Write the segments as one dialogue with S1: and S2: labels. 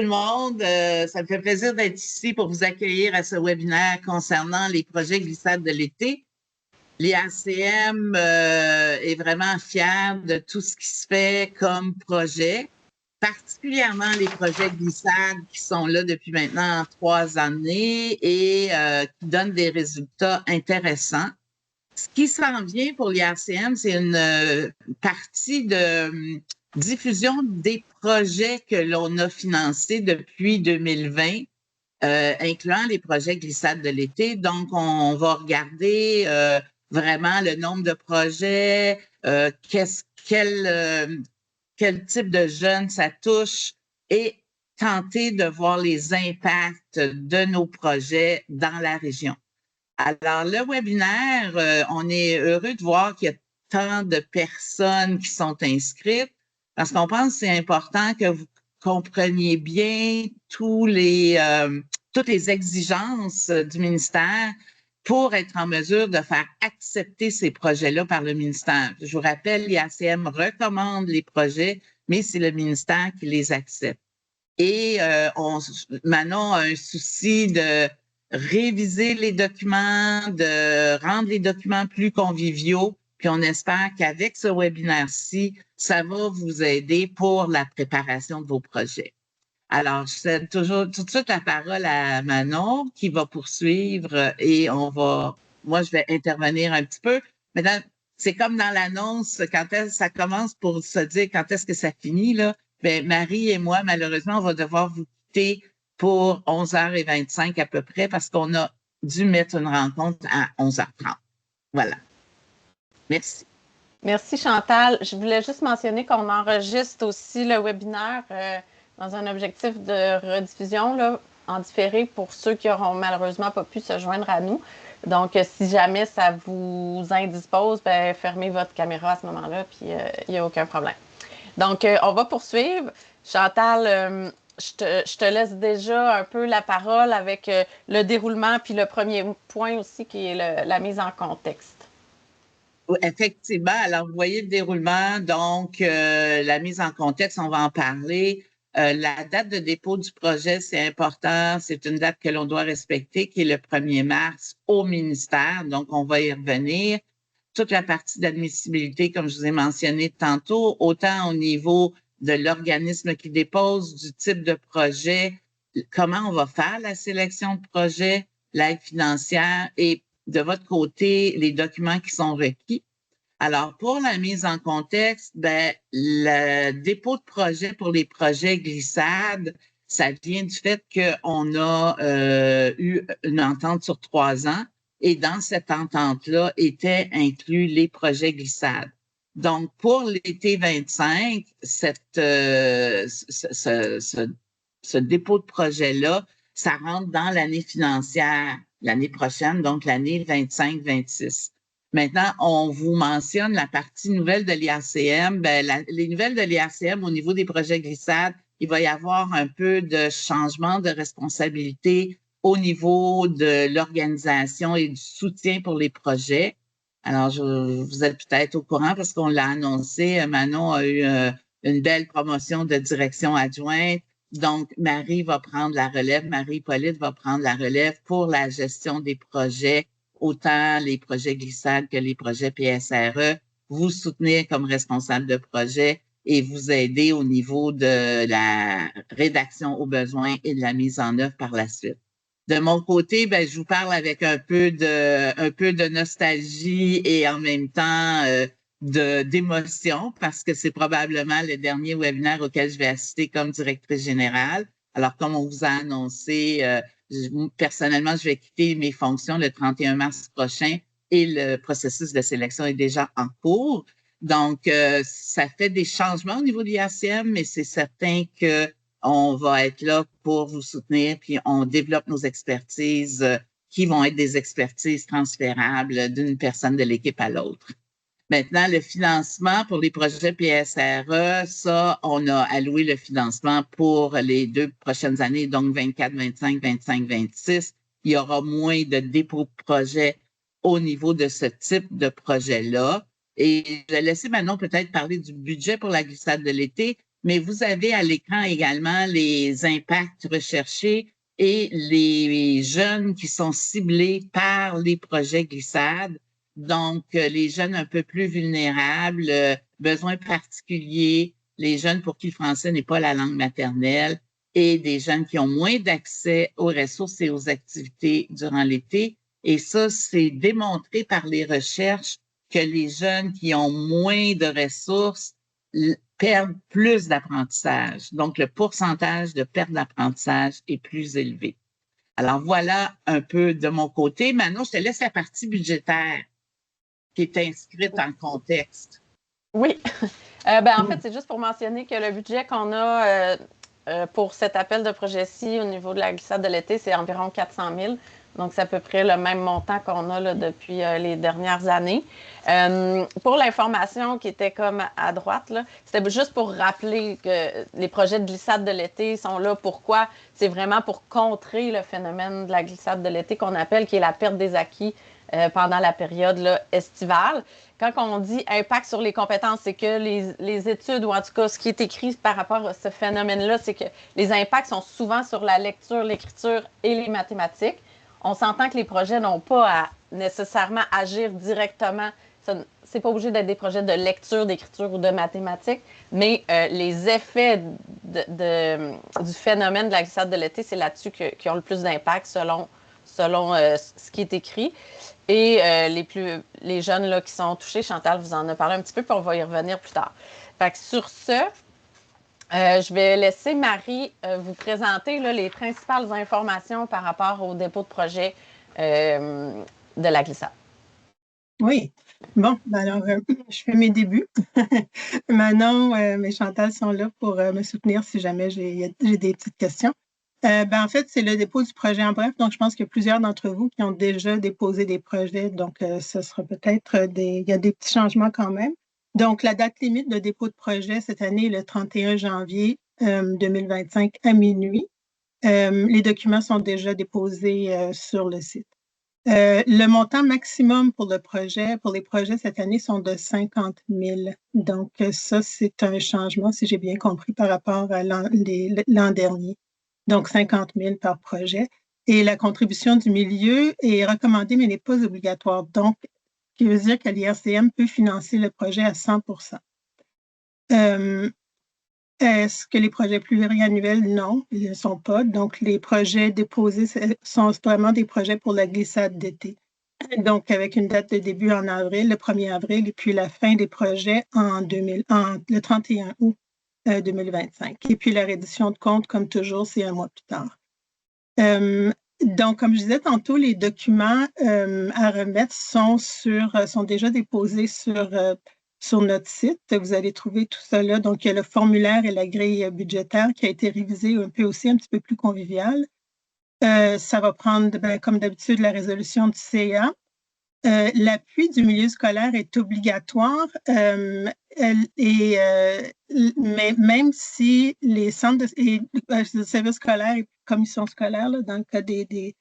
S1: tout le monde. Ça me fait plaisir d'être ici pour vous accueillir à ce webinaire concernant les projets glissades de l'été. L'IACM est vraiment fière de tout ce qui se fait comme projet, particulièrement les projets glissades qui sont là depuis maintenant 3 années et qui donnent des résultats intéressants. Ce qui s'en vient pour l'IACM, c'est une partie de diffusion des projets que l'on a financés depuis 2020, incluant les projets glissades de l'été. Donc, on va regarder vraiment le nombre de projets, quel type de jeunes ça touche et tenter de voir les impacts de nos projets dans la région. Alors, le webinaire, on est heureux de voir qu'il y a tant de personnes qui sont inscrites parce qu'on pense que c'est important que vous compreniez bien toutes les exigences du ministère pour être en mesure de faire accepter ces projets-là par le ministère. Je vous rappelle, l'IACM recommande les projets, mais c'est le ministère qui les accepte. Et Manon a un souci de réviser les documents, de rendre les documents plus conviviaux. Puis on espère qu'avec ce webinaire-ci, ça va vous aider pour la préparation de vos projets. Alors, je cède toujours tout de suite la parole à Manon qui va poursuivre et moi, je vais intervenir un petit peu. Maintenant, c'est comme dans l'annonce, ça commence pour se dire quand est-ce que ça finit, là. Bien, Marie et moi, malheureusement, on va devoir vous quitter pour 11h25 à peu près parce qu'on a dû mettre une rencontre à 11h30. Voilà. Merci.
S2: Merci Chantal. Je voulais juste mentionner qu'on enregistre aussi le webinaire dans un objectif de rediffusion là, en différé pour ceux qui n'auront malheureusement pas pu se joindre à nous. Donc, si jamais ça vous indispose, ben, fermez votre caméra à ce moment-là, puis il n'y a aucun problème. Donc, on va poursuivre. Chantal, je te laisse déjà un peu la parole avec le déroulement, puis le premier point aussi qui est la mise en contexte.
S1: Effectivement. Alors, vous voyez le déroulement. Donc, la mise en contexte, on va en parler. La date de dépôt du projet, c'est important. C'est une date que l'on doit respecter, qui est le 1er mars au ministère. Donc, on va y revenir. Toute la partie d'admissibilité, comme je vous ai mentionné tantôt, autant au niveau de l'organisme qui dépose, du type de projet, comment on va faire la sélection de projet, l'aide financière et de votre côté, les documents qui sont requis. Alors, pour la mise en contexte, ben, le dépôt de projet pour les projets glissades, ça vient du fait qu'on a eu une entente sur 3 ans et dans cette entente-là étaient inclus les projets glissades. Donc, pour l'été 25, ce dépôt de projet-là, ça rentre dans l'année financière l'année prochaine, donc l'année 25-26. Maintenant, on vous mentionne la partie nouvelle de l'IACM. Ben, les nouvelles de l'IACM au niveau des projets glissades, il va y avoir un peu de changement de responsabilité au niveau de l'organisation et du soutien pour les projets. Alors, vous êtes peut-être au courant parce qu'on l'a annoncé. Manon a eu une belle promotion de direction adjointe. Donc, Marie va prendre la relève. Marie-Hippolyte va prendre la relève pour la gestion des projets, autant les projets glissades que les projets PSRE, vous soutenir comme responsable de projet et vous aider au niveau de la rédaction aux besoins et de la mise en œuvre par la suite. De mon côté, ben, je vous parle avec un peu de nostalgie et en même temps d'émotion parce que c'est probablement le dernier webinaire auquel je vais assister comme directrice générale. Alors, comme on vous a annoncé, personnellement, je vais quitter mes fonctions le 31 mars prochain et le processus de sélection est déjà en cours. Donc, ça fait des changements au niveau de l'IACM, mais c'est certain qu'on va être là pour vous soutenir, puis on développe nos expertises qui vont être des expertises transférables d'une personne de l'équipe à l'autre. Maintenant, le financement pour les projets PSRE, ça, on a alloué le financement pour les 2 prochaines années, donc 24, 25, 25, 26. Il y aura moins de dépôts de projets au niveau de ce type de projet-là. Et je vais laisser Manon peut-être parler du budget pour la glissade de l'été, mais vous avez à l'écran également les impacts recherchés et les jeunes qui sont ciblés par les projets glissades. Donc, les jeunes un peu plus vulnérables, besoins particuliers, les jeunes pour qui le français n'est pas la langue maternelle et des jeunes qui ont moins d'accès aux ressources et aux activités durant l'été. Et ça, c'est démontré par les recherches que les jeunes qui ont moins de ressources perdent plus d'apprentissage. Donc, le pourcentage de perte d'apprentissage est plus élevé. Alors, voilà un peu de mon côté. Manon, je te laisse la partie budgétaire qui est inscrite en contexte.
S2: Oui. En fait, c'est juste pour mentionner que le budget qu'on a pour cet appel de projet-ci au niveau de la glissade de l'été, c'est environ 400 000. Donc, c'est à peu près le même montant qu'on a là, depuis les dernières années. Pour l'information qui était comme à droite, c'était juste pour rappeler que les projets de glissade de l'été sont là. Pourquoi? C'est vraiment pour contrer le phénomène de la glissade de l'été qu'on appelle, qui est la perte des acquis pendant la période là, estivale. Quand on dit impact sur les compétences, c'est que les études, ou en tout cas ce qui est écrit par rapport à ce phénomène-là, c'est que les impacts sont souvent sur la lecture, l'écriture et les mathématiques. On s'entend que les projets n'ont pas à nécessairement agir directement. C'est pas obligé d'être des projets de lecture, d'écriture ou de mathématiques, mais les effets du phénomène de la glissade de l'été, c'est là-dessus qui ont le plus d'impact selon ce qui est écrit. Et les jeunes là, qui sont touchés, Chantal vous en a parlé un petit peu, puis on va y revenir plus tard. Fait que sur ce, je vais laisser Marie vous présenter là, les principales informations par rapport au dépôt de projet de la glissade.
S3: Oui. Bon, alors, je fais mes débuts. Manon et Chantal sont là pour me soutenir si jamais j'ai des petites questions. En fait, c'est le dépôt du projet en bref. Donc, je pense qu'il y a plusieurs d'entre vous qui ont déjà déposé des projets. Donc, ce sera peut-être il y a des petits changements quand même. Donc, la date limite de dépôt de projet cette année est le 31 janvier 2025 à minuit. Les documents sont déjà déposés sur le site. Le montant maximum pour les projets cette année sont de 50 000. Donc, ça, c'est un changement, si j'ai bien compris, par rapport à l'an dernier. Donc, 50 000 par projet. Et la contribution du milieu est recommandée, mais n'est pas obligatoire. Donc, ce qui veut dire que l'IRCM peut financer le projet à 100 Est-ce que les projets pluriannuels? Non, ils ne sont pas. Donc, les projets déposés sont vraiment des projets pour la glissade d'été. Donc, avec une date de début en avril, le 1er avril, et puis la fin des projets le 31 août 2025. Et puis, la reddition de compte, comme toujours, c'est un mois plus tard. Donc, comme je disais tantôt, les documents à remettre sont déjà déposés sur notre site. Vous allez trouver tout ça là. Donc, il y a le formulaire et la grille budgétaire qui a été révisée un petit peu plus convivial. Ça va prendre, comme d'habitude, la résolution du CA. L'appui du milieu scolaire est obligatoire, mais même si les centres de services scolaires et commissions scolaires, là, dans le cas des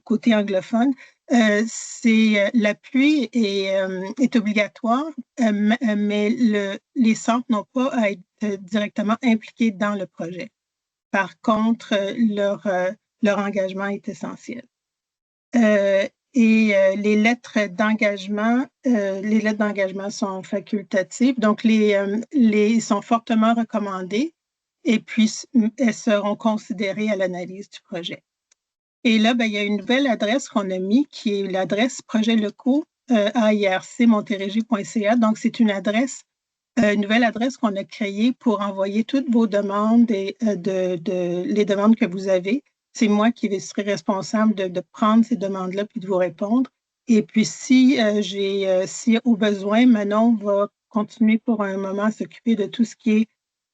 S3: côtés anglophones, l'appui est obligatoire, mais les centres n'ont pas à être directement impliqués dans le projet. Par contre, leur engagement est essentiel. Les lettres d'engagement sont facultatives, donc ils sont fortement recommandés et puis elles seront considérées à l'analyse du projet. Et là, il y a une nouvelle adresse qu'on a mis qui est l'adresse projet locaux à ircmontérégie.ca. Donc, c'est une nouvelle adresse qu'on a créée pour envoyer toutes vos demandes et les demandes que vous avez. C'est moi qui serai responsable de prendre ces demandes-là puis de vous répondre. Et puis, si au besoin, Manon va continuer pour un moment à s'occuper de tout ce qui est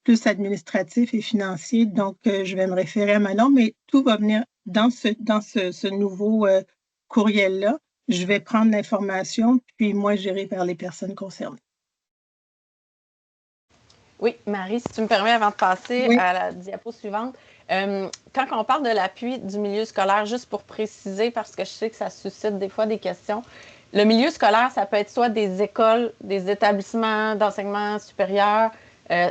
S3: plus administratif et financier. Donc, je vais me référer à Manon, mais tout va venir dans ce nouveau courriel-là. Je vais prendre l'information, puis moi, j'irai vers les personnes concernées.
S2: Oui, Marie, si tu me permets, avant de passer à la diapo suivante, quand on parle de l'appui du milieu scolaire, juste pour préciser, parce que je sais que ça suscite des fois des questions, le milieu scolaire, ça peut être soit des écoles, des établissements d'enseignement supérieur,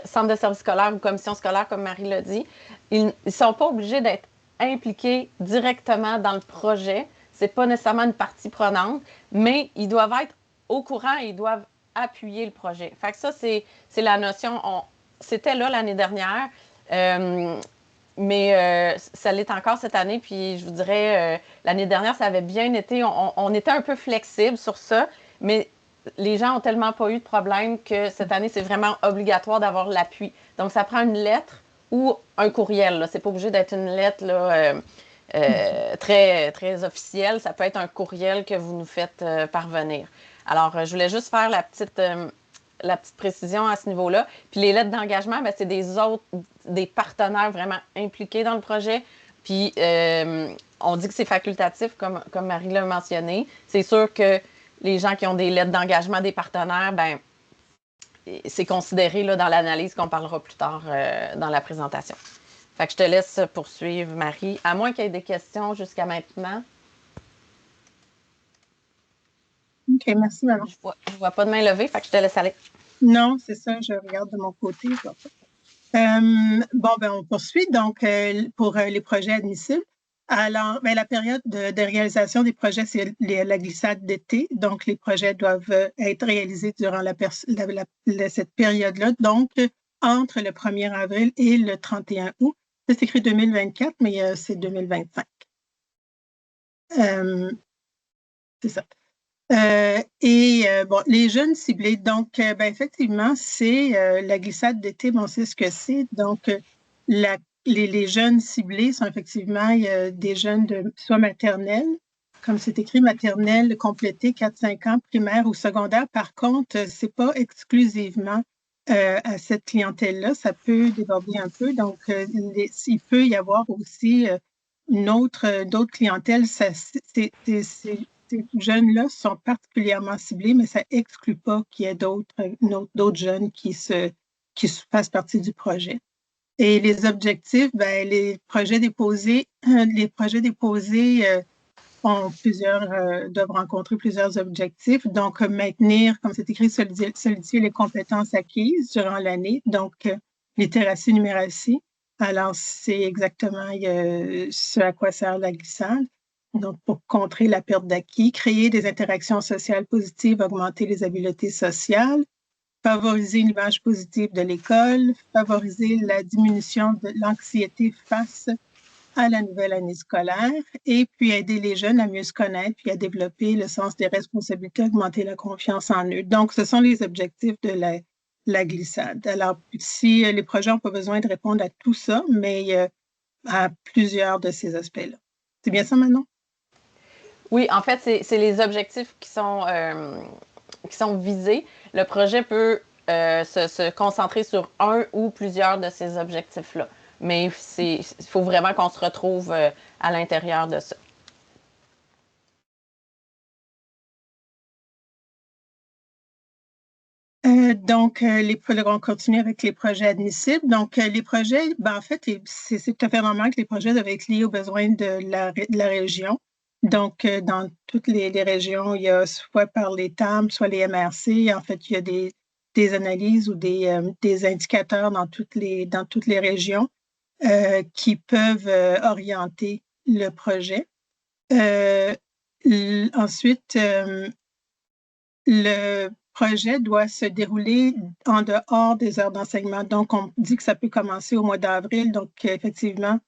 S2: centre de service scolaire ou commission scolaire, comme Marie l'a dit, ils ne sont pas obligés d'être impliqués directement dans le projet. Ce n'est pas nécessairement une partie prenante, mais ils doivent être au courant et ils doivent appuyer le projet. Fait que ça, c'est la notion. C'était là l'année dernière, mais ça l'est encore cette année. Puis je vous dirais, l'année dernière, ça avait bien été. On était un peu flexible sur ça, mais les gens n'ont tellement pas eu de problème que cette année, c'est vraiment obligatoire d'avoir l'appui. Donc, ça prend une lettre ou un courriel. Ce n'est pas obligé d'être une lettre là, très, très officielle. Ça peut être un courriel que vous nous faites parvenir. Alors, je voulais juste faire la petite précision à ce niveau-là. Puis les lettres d'engagement, ben, c'est des partenaires vraiment impliqués dans le projet. Puis on dit que c'est facultatif, comme Marie l'a mentionné. C'est sûr que les gens qui ont des lettres d'engagement des partenaires, ben c'est considéré là, dans l'analyse qu'on parlera plus tard dans la présentation. Fait que je te laisse poursuivre, Marie, à moins qu'il y ait des questions jusqu'à maintenant.
S3: OK, merci, Manon.
S2: Je vois pas de main levée, fait que je te laisse aller.
S3: Non, c'est ça, je regarde de mon côté. Bon, ben, on poursuit. Donc, pour les projets admissibles, alors, ben, la période de réalisation des projets, c'est la glissade d'été. Donc, les projets doivent être réalisés durant cette période-là. Donc, entre le 1er avril et le 31 août. C'est écrit 2024, mais c'est 2025. C'est ça. Bon, les jeunes ciblés, donc, ben, effectivement, c'est la glissade d'été, bon, c'est ce que c'est. Donc, les jeunes ciblés sont effectivement des jeunes de soit maternelle, comme c'est écrit maternelle complétée 4-5 ans, primaire ou secondaire. Par contre, c'est pas exclusivement à cette clientèle-là, ça peut déborder un peu. Donc, il peut y avoir aussi d'autres clientèles. Ces jeunes-là sont particulièrement ciblés, mais ça exclut pas qu'il y ait d'autres jeunes qui fassent partie du projet. Et les objectifs, ben, les projets déposés doivent rencontrer plusieurs objectifs. Donc, maintenir, comme c'est écrit, solidifier les compétences acquises durant l'année. Donc, littératie, numératie. Alors, c'est exactement ce à quoi sert la glissade. Donc, pour contrer la perte d'acquis, créer des interactions sociales positives, augmenter les habiletés sociales, favoriser une image positive de l'école, favoriser la diminution de l'anxiété face à la nouvelle année scolaire et puis aider les jeunes à mieux se connaître puis à développer le sens des responsabilités, augmenter la confiance en eux. Donc, ce sont les objectifs de la glissade. Alors, si les projets n'ont pas besoin de répondre à tout ça, mais à plusieurs de ces aspects-là. C'est bien ça, Manon?
S2: Oui, en fait, c'est les objectifs qui sont visés. Le projet peut se concentrer sur un ou plusieurs de ces objectifs-là. Mais il faut vraiment qu'on se retrouve à l'intérieur de ça.
S3: Donc, on continue avec les projets admissibles. Donc, les projets, ben, en fait, c'est tout à fait normal que les projets doivent être liés aux besoins de la région. Donc, dans toutes les régions, il y a soit par les TAM, soit les MRC. En fait, il y a des analyses ou des indicateurs dans toutes les régions qui peuvent orienter le projet. Ensuite, le projet doit se dérouler en dehors des heures d'enseignement. Donc, on dit que ça peut commencer au mois d'avril. Donc, effectivement,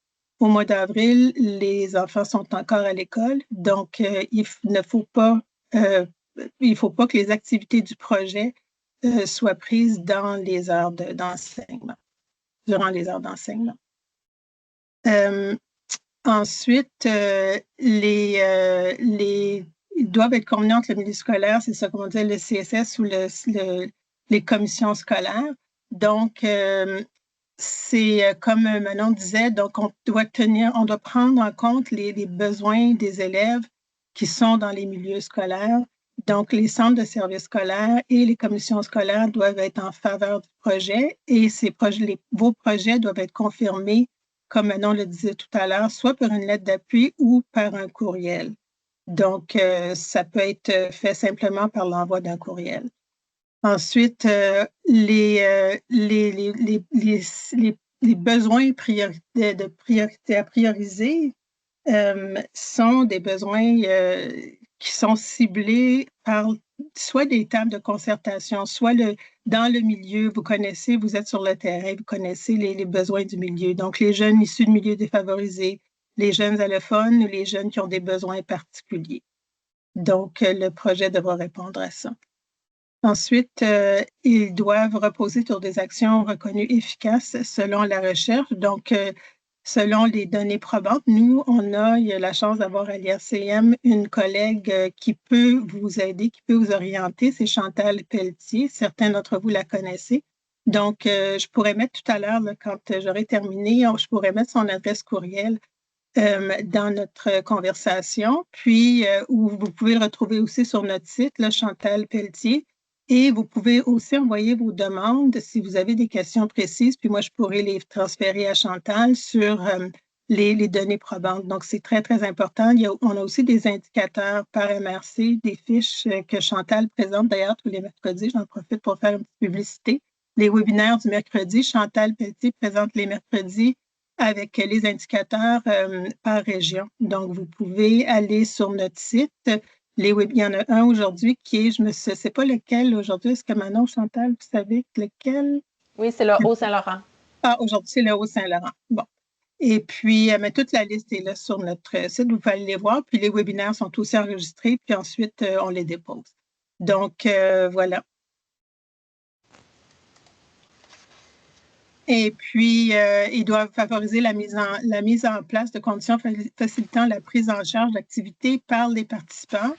S3: au mois d'avril, les enfants sont encore à l'école. Donc, il ne faut pas que les activités du projet soient prises dans les heures d'enseignement, durant les heures d'enseignement. Ensuite, ils doivent être convenus entre le milieu scolaire, c'est ça qu'on dit, le CSS ou les commissions scolaires. Donc, c'est comme Manon disait, donc on doit prendre en compte les besoins des élèves qui sont dans les milieux scolaires. Donc, les centres de services scolaires et les commissions scolaires doivent être en faveur du projet et vos projets doivent être confirmés, comme Manon le disait tout à l'heure, soit par une lettre d'appui ou par un courriel. Donc, ça peut être fait simplement par l'envoi d'un courriel. Ensuite, les besoins à prioriser sont des besoins qui sont ciblés par soit des tables de concertation, soit dans le milieu, vous êtes sur le terrain, vous connaissez les besoins du milieu. Donc, les jeunes issus de milieux défavorisés, les jeunes allophones ou les jeunes qui ont des besoins particuliers. Donc, le projet devra répondre à ça. Ensuite, ils doivent reposer sur des actions reconnues efficaces selon la recherche. Donc, selon les données probantes, nous, il y a la chance d'avoir à l'IRCM une collègue qui peut vous aider, qui peut vous orienter. C'est Chantal Pelletier. Certains d'entre vous la connaissez. Donc, je pourrais mettre tout à l'heure, quand j'aurai terminé, je pourrais mettre son adresse courriel dans notre conversation. Puis, où vous pouvez le retrouver aussi sur notre site, là, Chantal Pelletier. Et vous pouvez aussi envoyer vos demandes si vous avez des questions précises, puis moi, je pourrais les transférer à Chantal sur les données probantes. Donc, c'est très, très important. On a aussi des indicateurs par MRC, des fiches que Chantal présente d'ailleurs tous les mercredis. J'en profite pour faire une petite publicité. Les webinaires du mercredi, Chantal Pelletier présente les mercredis avec les indicateurs par région. Donc, vous pouvez aller sur notre site. Il y en a un aujourd'hui qui est, je ne sais pas lequel aujourd'hui. Est-ce que Manon, Chantal, vous savez lequel?
S2: Oui, c'est le Haut-Saint-Laurent.
S3: Ah, aujourd'hui, c'est le Haut-Saint-Laurent. Bon. Et puis, mais toute la liste est là sur notre site. Vous pouvez aller les voir. Puis, les webinaires sont aussi enregistrés. Puis ensuite, on les dépose. Donc, voilà. Et puis, ils doivent favoriser la mise en place de conditions facilitant la prise en charge d'activités par les participants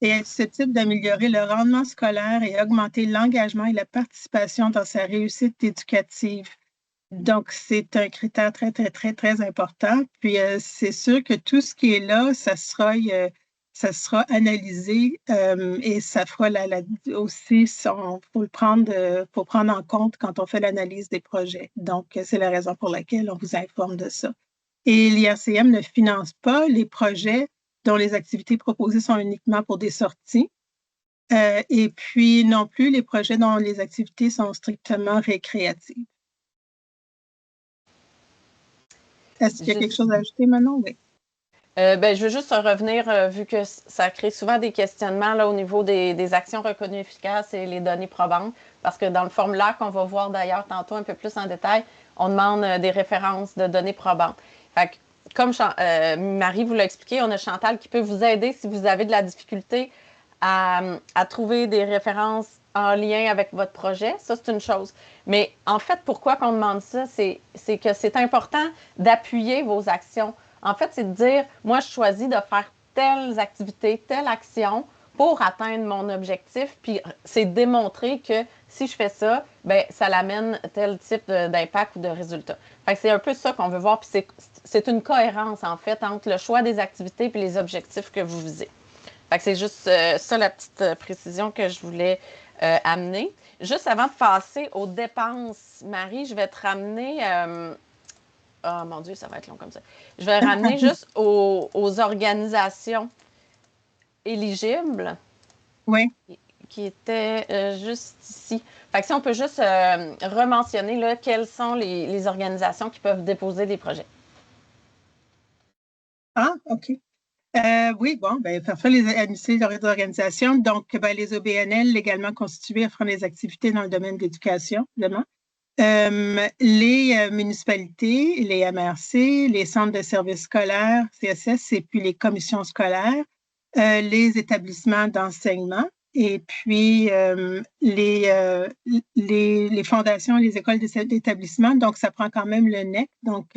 S3: et être susceptible d'améliorer le rendement scolaire et augmenter l'engagement et la participation dans sa réussite éducative. Donc, c'est un critère très, très, très, très important. Puis, c'est sûr que tout ce qui est là, ça sera analysé et ça fera aussi, faut prendre en compte quand on fait l'analyse des projets. Donc, c'est la raison pour laquelle on vous informe de ça. Et l'IRCM ne finance pas les projets dont les activités proposées sont uniquement pour des sorties. Et puis non plus les projets dont les activités sont strictement récréatives. Est-ce qu'il y a quelque chose à ajouter, Manon? Oui.
S2: Je veux juste revenir, vu que ça crée souvent des questionnements là, au niveau des actions reconnues efficaces et les données probantes, parce que dans le formulaire qu'on va voir d'ailleurs tantôt un peu plus en détail, on demande des références de données probantes. Fait que, comme Marie vous l'a expliqué, on a Chantal qui peut vous aider si vous avez de la difficulté à trouver des références en lien avec votre projet. Ça, c'est une chose. Mais en fait, pourquoi qu'on demande ça? C'est que c'est important d'appuyer vos actions. En fait, c'est de dire, moi, je choisis de faire telles activités, telle action pour atteindre mon objectif. Puis, c'est démontrer que si je fais ça, ben ça l'amène tel type d'impact ou de résultat. Fait que c'est un peu ça qu'on veut voir. Puis, c'est une cohérence, en fait, entre le choix des activités et les objectifs que vous visez. Fait que c'est juste ça, la petite précision que je voulais amener. Juste avant de passer aux dépenses, Marie, je vais te ramener... oh mon Dieu, ça va être long comme ça. Je vais ramener juste aux organisations éligibles.
S3: Oui.
S2: Qui étaient juste ici. Fait que si on peut juste rementionner là, quelles sont les organisations qui peuvent déposer des projets.
S3: Ah, OK. Oui, bon, parfois les organisations, donc les OBNL légalement constituées offrant des activités dans le domaine de l'éducation, évidemment. Les municipalités, les MRC, les centres de services scolaires, CSS, et puis les commissions scolaires, les établissements d'enseignement, et puis les fondations et les écoles d'établissement. Donc, ça prend quand même le NEC. Donc,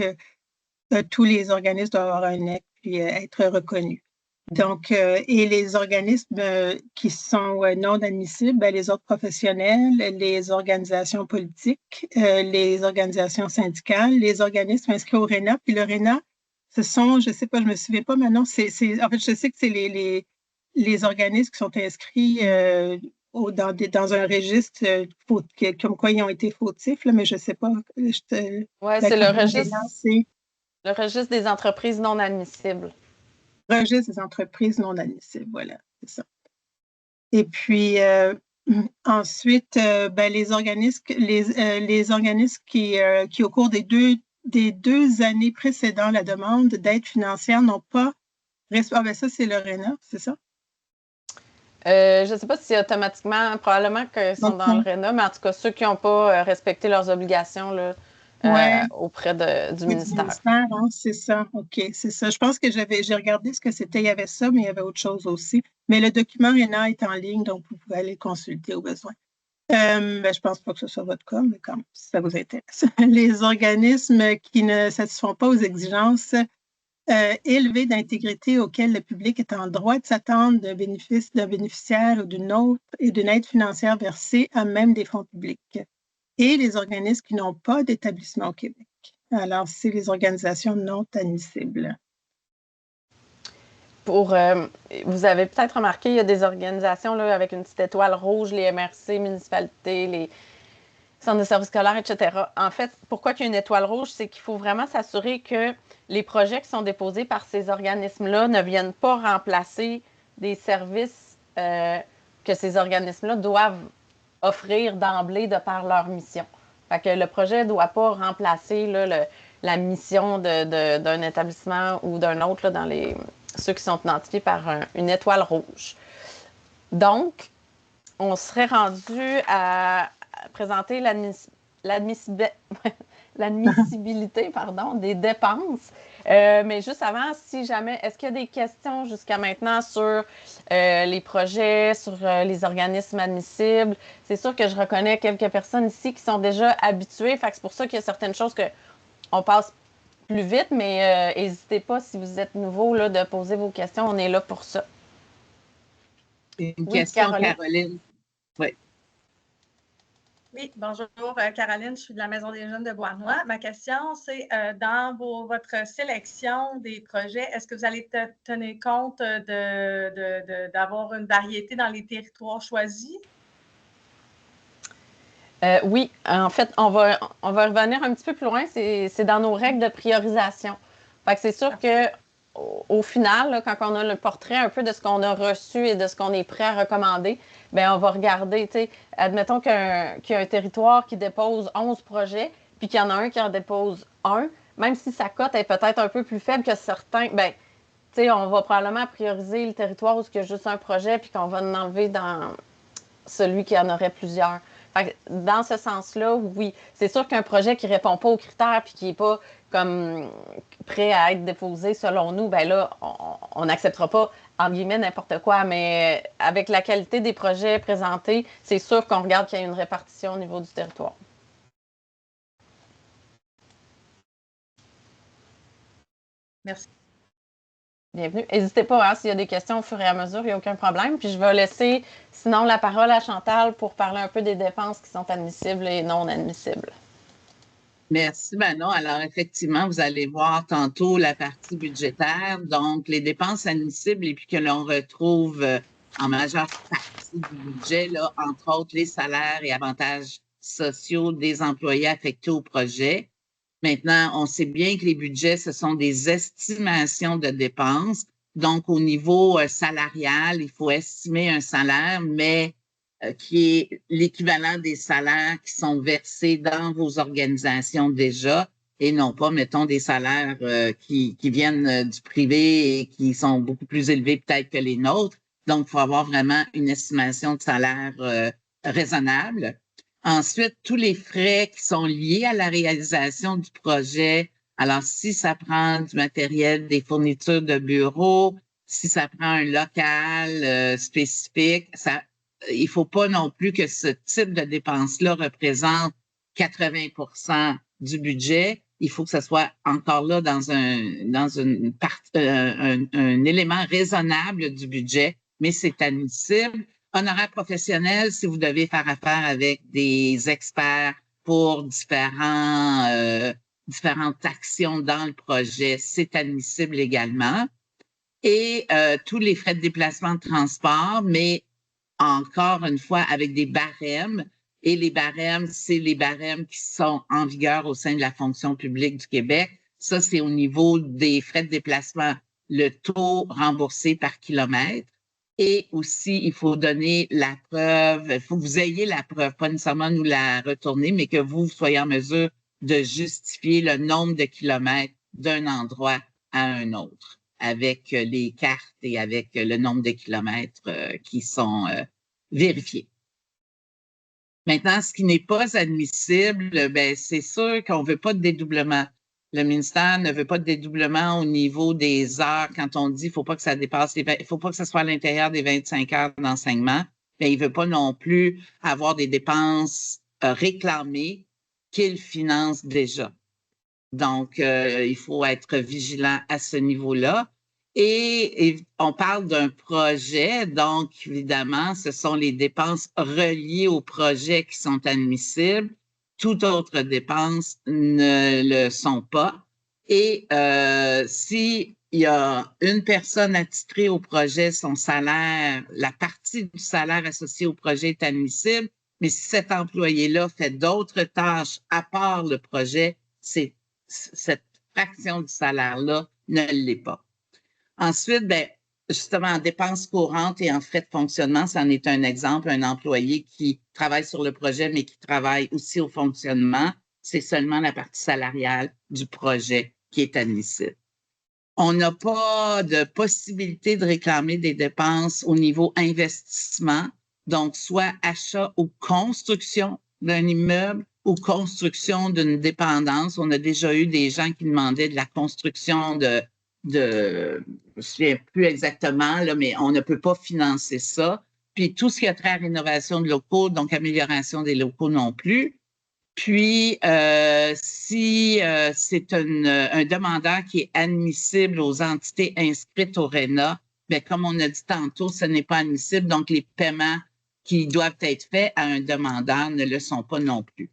S3: tous les organismes doivent avoir un NEC puis être reconnus. Donc, et les organismes qui sont non admissibles, les autres professionnels, les organisations politiques, les organisations syndicales, les organismes inscrits au RENA. Puis le RENA, ce sont, je ne sais pas, je ne me souviens pas maintenant, en fait, je sais que c'est les organismes qui sont inscrits dans un registre comme quoi ils ont été fautifs, là, mais je ne sais pas.
S2: Oui, c'est le registre des entreprises non admissibles.
S3: Registre des entreprises non admissibles, voilà, c'est ça. Et puis, Ensuite, les organismes qui, au cours des deux années précédant la demande d'aide financière, n'ont pas... ça, c'est le RENA, c'est ça?
S2: Je ne sais pas si automatiquement, probablement qu'ils sont dans le RENA, mais en tout cas, ceux qui n'ont pas respecté leurs obligations là, auprès du ministère.
S3: Hein, c'est ça, OK, c'est ça. Je pense que j'ai regardé ce que c'était, il y avait ça, mais il y avait autre chose aussi. Mais le document RENA est en ligne, donc vous pouvez aller le consulter au besoin. Je ne pense pas que ce soit votre cas, mais quand même, si ça vous intéresse. Les organismes qui ne satisfont pas aux exigences élevées d'intégrité auxquelles le public est en droit de s'attendre d'un bénéficiaire ou d'une aide financière versée à même des fonds publics. Et les organismes qui n'ont pas d'établissement au Québec. Alors, c'est les organisations non admissibles.
S2: Vous avez peut-être remarqué, il y a des organisations là, avec une petite étoile rouge, les MRC, municipalités, les centres de services scolaires, etc. En fait, pourquoi il y a une étoile rouge? C'est qu'il faut vraiment s'assurer que les projets qui sont déposés par ces organismes-là ne viennent pas remplacer des services que ces organismes-là doivent offrir d'emblée de par leur mission. Fait que le projet ne doit pas remplacer là, la mission d'un établissement ou d'un autre là, dans ceux qui sont identifiés par une étoile rouge. Donc, on serait rendu à présenter l'admissibilité des dépenses. Mais juste avant, si jamais, est-ce qu'il y a des questions jusqu'à maintenant sur les projets, sur les organismes admissibles? C'est sûr que je reconnais quelques personnes ici qui sont déjà habituées. Fait que c'est pour ça qu'il y a certaines choses qu'on passe plus vite, mais n'hésitez pas, si vous êtes nouveau, là, de poser vos questions. On est là pour ça.
S1: Une question, Caroline. Oui.
S4: Oui, bonjour, Caroline, je suis de la Maison des Jeunes de Beauharnois. Ma question, c'est dans votre sélection des projets, est-ce que vous allez tenir compte d'avoir une variété dans les territoires choisis?
S2: Oui, en fait, on va revenir un petit peu plus loin. C'est dans nos règles de priorisation. Fait que c'est sûr que au final, là, quand on a le portrait un peu de ce qu'on a reçu et de ce qu'on est prêt à recommander, bien, on va regarder, tu sais, admettons qu'il y a un territoire qui dépose 11 projets, puis qu'il y en a un qui en dépose un, même si sa cote est peut-être un peu plus faible que certains, bien, tu sais, on va probablement prioriser le territoire où il y a juste un projet, puis qu'on va en enlever dans celui qui en aurait plusieurs. Fait que dans ce sens-là, oui. C'est sûr qu'un projet qui ne répond pas aux critères puis qui n'est pas comme prêt à être déposé selon nous, ben là, on n'acceptera pas, entre guillemets, n'importe quoi. Mais avec la qualité des projets présentés, c'est sûr qu'on regarde qu'il y a une répartition au niveau du territoire.
S4: Merci.
S2: Bienvenue. N'hésitez pas, hein, s'il y a des questions au fur et à mesure, il n'y a aucun problème. Puis je vais laisser, sinon, la parole à Chantal pour parler un peu des dépenses qui sont admissibles et non admissibles.
S1: Merci, Manon. Alors, effectivement, vous allez voir tantôt la partie budgétaire, donc les dépenses admissibles et puis que l'on retrouve en majeure partie du budget, là, entre autres les salaires et avantages sociaux des employés affectés au projet. Maintenant, on sait bien que les budgets, ce sont des estimations de dépenses. Donc, au niveau salarial, il faut estimer un salaire, mais qui est l'équivalent des salaires qui sont versés dans vos organisations déjà et non pas, mettons, des salaires qui viennent du privé et qui sont beaucoup plus élevés peut-être que les nôtres. Donc, il faut avoir vraiment une estimation de salaire raisonnable. Ensuite, tous les frais qui sont liés à la réalisation du projet. Alors, si ça prend du matériel, des fournitures de bureau, si ça prend un local spécifique, il ne faut pas non plus que ce type de dépense-là représente 80% du budget. Il faut que ce soit encore là dans un élément raisonnable du budget, mais c'est admissible. Honoraires professionnels, si vous devez faire affaire avec des experts pour différentes actions dans le projet, c'est admissible également. Et tous les frais de déplacement de transport, mais encore une fois avec des barèmes. Et les barèmes, c'est les barèmes qui sont en vigueur au sein de la fonction publique du Québec. Ça, c'est au niveau des frais de déplacement, le taux remboursé par kilomètre. Et aussi, il faut donner la preuve, il faut que vous ayez la preuve, pas nécessairement nous la retourner, mais que vous soyez en mesure de justifier le nombre de kilomètres d'un endroit à un autre, avec les cartes et avec le nombre de kilomètres qui sont vérifiés. Maintenant, ce qui n'est pas admissible, ben, c'est sûr qu'on ne veut pas de dédoublement. Le ministère ne veut pas de dédoublement au niveau des heures. Quand on dit qu'il ne faut pas que ça dépasse il faut pas que ça soit à l'intérieur des 25 heures d'enseignement, mais il ne veut pas non plus avoir des dépenses réclamées qu'il finance déjà. Donc, il faut être vigilant à ce niveau-là. Et on parle d'un projet, donc évidemment, ce sont les dépenses reliées au projet qui sont admissibles. Toute autre dépense ne le sont pas. Et s'il y a une personne attitrée au projet, son salaire, la partie du salaire associé au projet est admissible, mais si cet employé-là fait d'autres tâches à part le projet, cette fraction du salaire-là ne l'est pas. Ensuite, ben, justement, en dépenses courantes et en frais de fonctionnement, c'en est un exemple, un employé qui travaille sur le projet, mais qui travaille aussi au fonctionnement, c'est seulement la partie salariale du projet qui est admissible. On n'a pas de possibilité de réclamer des dépenses au niveau investissement, donc soit achat ou construction d'un immeuble ou construction d'une dépendance. On a déjà eu des gens qui demandaient de la construction je ne me souviens plus exactement, là, mais on ne peut pas financer ça. Puis tout ce qui a trait à rénovation de locaux, donc amélioration des locaux non plus. Puis, si c'est un demandeur qui est admissible aux entités inscrites au RENA, bien, comme on a dit tantôt, ce n'est pas admissible, donc les paiements qui doivent être faits à un demandeur ne le sont pas non plus.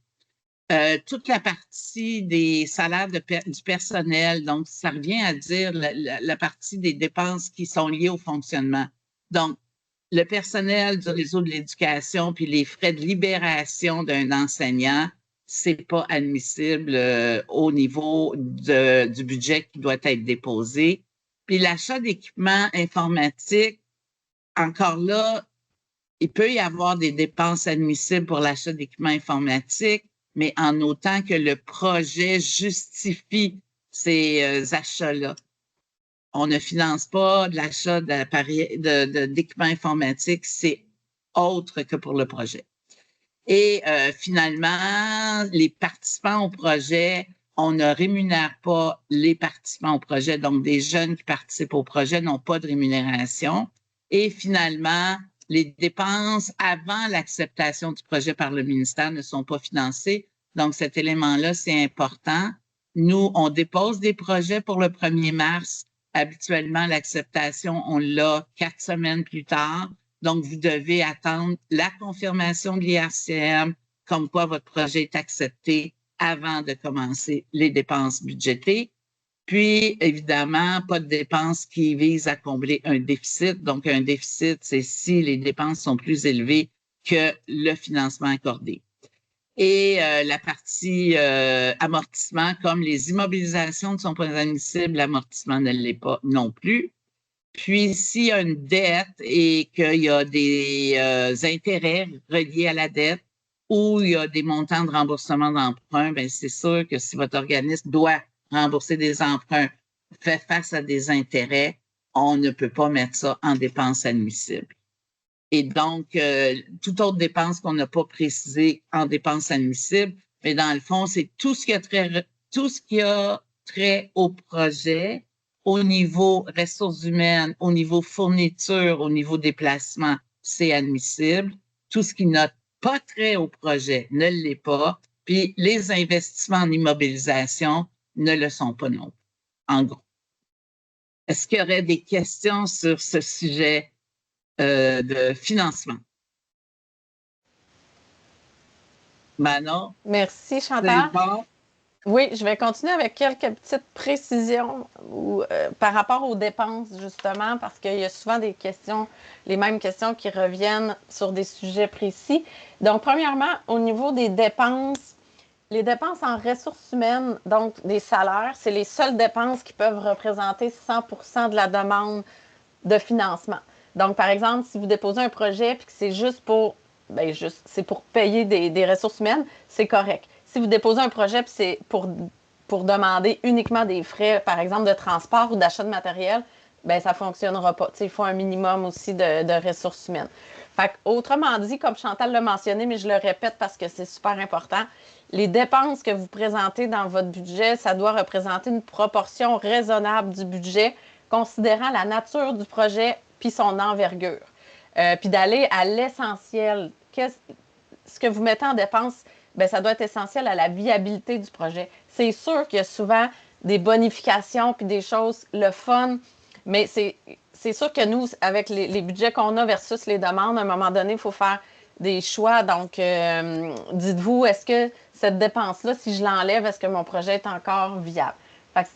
S1: Toute la partie des salaires du personnel, donc ça revient à dire la partie des dépenses qui sont liées au fonctionnement. Donc, le personnel du réseau de l'éducation puis les frais de libération d'un enseignant, c'est pas admissible au niveau du budget qui doit être déposé. Puis l'achat d'équipements informatiques, encore là, il peut y avoir des dépenses admissibles pour l'achat d'équipements informatiques, mais en autant que le projet justifie ces achats-là. On ne finance pas de l'achat d'équipements informatiques, c'est autre que pour le projet. Et finalement, les participants au projet, on ne rémunère pas les participants au projet, donc des jeunes qui participent au projet n'ont pas de rémunération. Et finalement, les dépenses avant l'acceptation du projet par le ministère ne sont pas financées. Donc, cet élément-là, c'est important. Nous, on dépose des projets pour le 1er mars. Habituellement, l'acceptation, on l'a 4 semaines plus tard. Donc, vous devez attendre la confirmation de l'IRCM comme quoi votre projet est accepté avant de commencer les dépenses budgétées. Puis, évidemment, pas de dépenses qui visent à combler un déficit. Donc, un déficit, c'est si les dépenses sont plus élevées que le financement accordé. Et la partie amortissement, comme les immobilisations ne sont pas admissibles, l'amortissement ne l'est pas non plus. Puis, s'il y a une dette et qu'il y a des intérêts reliés à la dette ou il y a des montants de remboursement d'emprunt, bien, c'est sûr que si votre organisme doit rembourser des emprunts, fait face à des intérêts, on ne peut pas mettre ça en dépenses admissibles. Et donc, toute autre dépense qu'on n'a pas précisée en dépenses admissibles, mais dans le fond, c'est tout ce qui a trait au projet, au niveau ressources humaines, au niveau fourniture, au niveau déplacement, c'est admissible. Tout ce qui n'a pas trait au projet ne l'est pas. Puis les investissements en immobilisation ne le sont pas non plus, en gros. Est-ce qu'il y aurait des questions sur ce sujet de financement? Manon?
S2: Merci, Chantal.
S1: C'est bon?
S2: Oui, je vais continuer avec quelques petites précisions par rapport aux dépenses, justement, parce qu'il y a souvent des questions, les mêmes questions qui reviennent sur des sujets précis. Donc, premièrement, au niveau des dépenses, les dépenses en ressources humaines, donc des salaires, c'est les seules dépenses qui peuvent représenter 100% de la demande de financement. Donc, par exemple, si vous déposez un projet puis que c'est juste pour, c'est pour payer des ressources humaines, c'est correct. Si vous déposez un projet puis c'est pour demander uniquement des frais, par exemple, de transport ou d'achat de matériel, ben ça ne fonctionnera pas. Il faut un minimum aussi de ressources humaines. Fait que, autrement dit, comme Chantal l'a mentionné, mais je le répète parce que c'est super important, les dépenses que vous présentez dans votre budget, ça doit représenter une proportion raisonnable du budget, considérant la nature du projet puis son envergure. Puis d'aller à l'essentiel. Ce que vous mettez en dépense, ben, ça doit être essentiel à la viabilité du projet. C'est sûr qu'il y a souvent des bonifications puis des choses, le fun, mais c'est sûr que nous, avec les budgets qu'on a versus les demandes, à un moment donné, il faut faire des choix. Donc, dites-vous, est-ce que cette dépense-là, si je l'enlève, est-ce que mon projet est encore viable? Fait que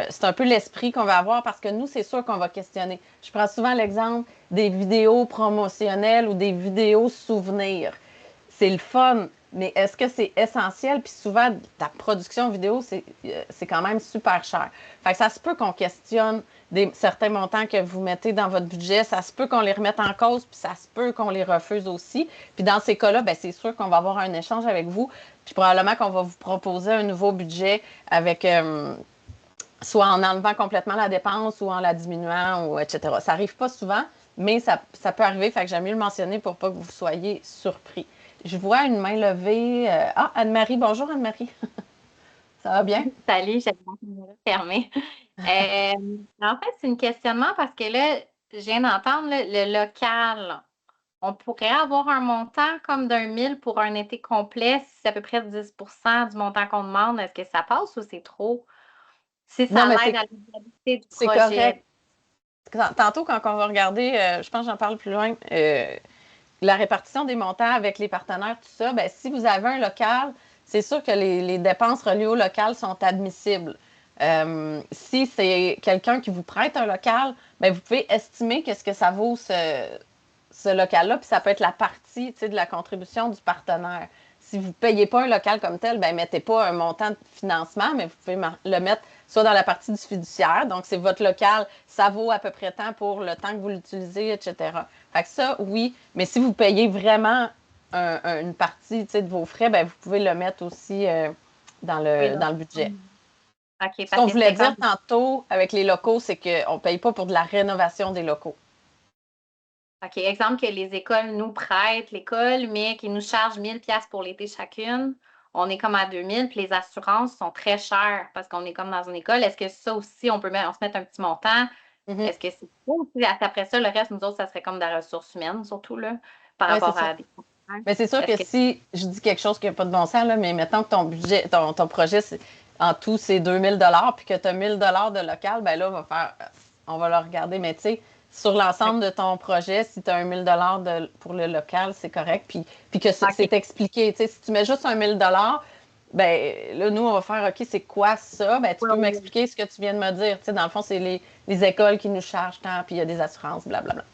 S2: c'est un peu l'esprit qu'on va avoir parce que nous, c'est sûr qu'on va questionner. Je prends souvent l'exemple des vidéos promotionnelles ou des vidéos souvenirs. C'est le fun, mais est-ce que c'est essentiel? Puis souvent, ta production vidéo, c'est quand même super cher. Fait que ça se peut qu'on questionne certains montants que vous mettez dans votre budget. Ça se peut qu'on les remette en cause, puis ça se peut qu'on les refuse aussi. Puis dans ces cas-là, ben, c'est sûr qu'on va avoir un échange avec vous. Puis probablement qu'on va vous proposer un nouveau budget avec soit en enlevant complètement la dépense ou en la diminuant, ou etc. Ça n'arrive pas souvent, mais ça peut arriver. Fait que j'aime mieux le mentionner pour pas que vous soyez surpris. Je vois une main levée. Anne-Marie. Bonjour, Anne-Marie. Ça va bien?
S5: Salut, j'avais mon caméra fermée. En fait, c'est un questionnement parce que là, je viens d'entendre le local. On pourrait avoir un montant comme d'1 000 pour un été complet, si c'est à peu près 10 du montant qu'on demande. Est-ce que ça passe ou c'est trop? Si ça l'aide à la viabilité du
S2: c'est
S5: projet.
S2: Correct. Tantôt, quand on va regarder, je pense que j'en parle plus loin, la répartition des montants avec les partenaires, tout ça, ben, si vous avez un local, c'est sûr que les dépenses reliées au local sont admissibles. Si c'est quelqu'un qui vous prête un local, ben, vous pouvez estimer qu'est-ce que ça vaut ce local-là, puis ça peut être la partie de la contribution du partenaire. Si vous ne payez pas un local comme tel, ben mettez pas un montant de financement, mais vous pouvez le mettre soit dans la partie du fiduciaire, donc c'est votre local, ça vaut à peu près tant pour le temps que vous l'utilisez, etc. Fait que ça, oui, mais si vous payez vraiment une partie de vos frais, ben vous pouvez le mettre aussi dans le budget.
S5: Okay,
S2: ce qu'on voulait dire tantôt avec les locaux, c'est qu'on ne paye pas pour de la rénovation des locaux.
S5: OK. Exemple que les écoles nous prêtent l'école, mais qu'ils nous chargent 1 000 $ pour l'été chacune. On est comme à 2 000, puis les assurances sont très chères parce qu'on est comme dans une école. Est-ce que ça aussi, on se mettre un petit montant? Est-ce que c'est cool? Après ça, le reste, nous autres, ça serait comme de la ressource humaine, surtout, là, par rapport à des...
S2: Mais c'est sûr que si je dis quelque chose qui n'a pas de bon sens, là, mais mettons que ton budget, ton projet, en tout, c'est 2 000 $ puis que tu as 1 000 $ de local, ben là, on va le regarder. Mais tu sais, sur l'ensemble de ton projet, si tu as 1 000 $ pour le local, c'est correct. Puis que c'est expliqué. Tu sais, si tu mets juste 1 000 $, ben là, nous, on va faire OK, c'est quoi ça? Ben, tu peux m'expliquer ce que tu viens de me dire. Tu sais, dans le fond, c'est les écoles qui nous chargent tant, puis il y a des assurances, blablabla.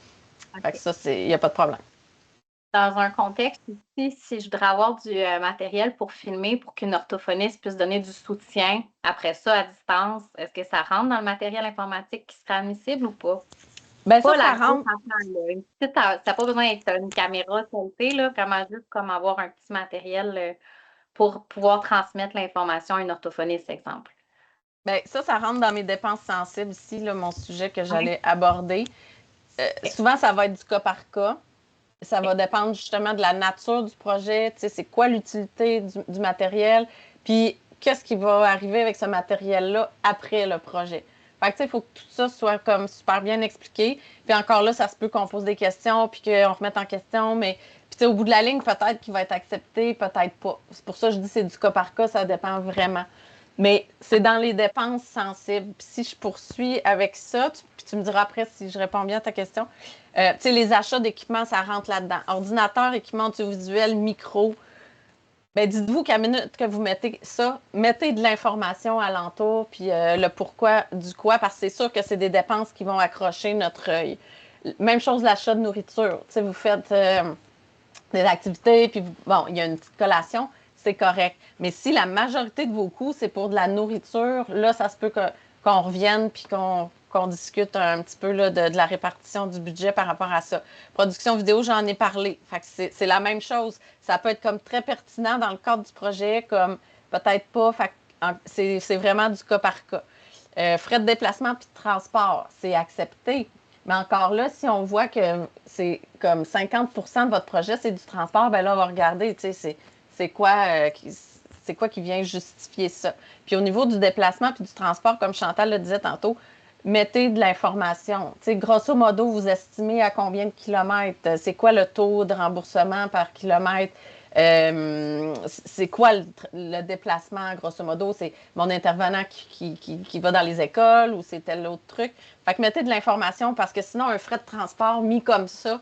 S2: Fait que ça, il n'y a pas de problème.
S5: Dans un contexte ici, si je voudrais avoir du matériel pour filmer, pour qu'une orthophoniste puisse donner du soutien après ça à distance, est-ce que ça rentre dans le matériel informatique qui serait admissible ou pas?
S2: Ben ça rentre.
S5: Ça n'a pas besoin d'être une caméra qualité, là, vraiment juste comme avoir un petit matériel pour pouvoir transmettre l'information à une orthophoniste, exemple.
S2: Bien, ça rentre dans mes dépenses sensibles ici, là, mon sujet que j'allais aborder. Souvent, ça va être du cas par cas. Ça va dépendre justement de la nature du projet, tu sais, c'est quoi l'utilité du matériel, puis qu'est-ce qui va arriver avec ce matériel-là après le projet. Fait que, tu sais, il faut que tout ça soit comme super bien expliqué. Puis encore là, ça se peut qu'on pose des questions, puis qu'on remette en question, mais puis, tu sais, au bout de la ligne, peut-être qu'il va être accepté, peut-être pas. C'est pour ça que je dis que c'est du cas par cas, ça dépend vraiment. Mais c'est dans les dépenses sensibles. Puis si je poursuis avec ça, puis tu me diras après si je réponds bien à ta question. Tu sais, les achats d'équipements, ça rentre là-dedans. Ordinateur, équipement audiovisuel, micro. Bien, dites-vous qu'à minute que vous mettez ça, mettez de l'information alentour, puis le pourquoi du quoi, parce que c'est sûr que c'est des dépenses qui vont accrocher notre œil. Même chose, l'achat de nourriture. Tu sais, vous faites des activités, puis bon, il y a une petite collation, c'est correct. Mais si la majorité de vos coûts, c'est pour de la nourriture, là, ça se peut que qu'on revienne puis qu'on discute un petit peu là, de la répartition du budget par rapport à ça. Production vidéo, j'en ai parlé. Fait que c'est la même chose. Ça peut être comme très pertinent dans le cadre du projet, comme peut-être pas. Fait que c'est vraiment du cas par cas. Frais de déplacement puis de transport, c'est accepté. Mais encore là, si on voit que c'est comme 50% de votre projet, c'est du transport, ben là, on va regarder, tu sais, c'est quoi qui vient justifier ça. Puis au niveau du déplacement puis du transport, comme Chantal le disait tantôt, mettez de l'information. Tu sais, grosso modo, vous estimez à combien de kilomètres, c'est quoi le taux de remboursement par kilomètre, c'est quoi le déplacement, grosso modo? C'est mon intervenant qui va dans les écoles ou c'est tel autre truc? Fait que mettez de l'information parce que sinon, un frais de transport mis comme ça,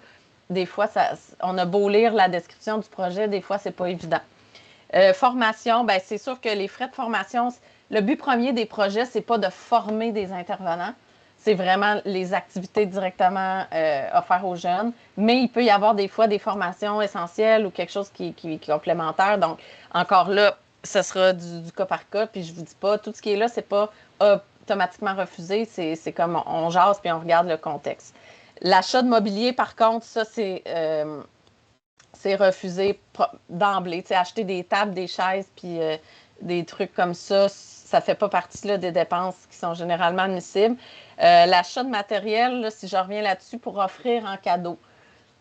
S2: des fois, on a beau lire la description du projet, des fois, c'est pas évident. Formation, ben c'est sûr que les frais de formation, le but premier des projets, c'est pas de former des intervenants, c'est vraiment les activités directement offertes aux jeunes, mais il peut y avoir des fois des formations essentielles ou quelque chose qui est complémentaire. Donc, encore là, ce sera du cas par cas, puis je vous dis pas, tout ce qui est là, c'est pas automatiquement refusé, c'est comme on jase puis on regarde le contexte. L'achat de mobilier, par contre, ça, c'est refusé d'emblée. Tu sais, acheter des tables, des chaises, puis des trucs comme ça fait pas partie là, des dépenses qui sont généralement admissibles. L'achat de matériel, là, si je reviens là-dessus, pour offrir en cadeau.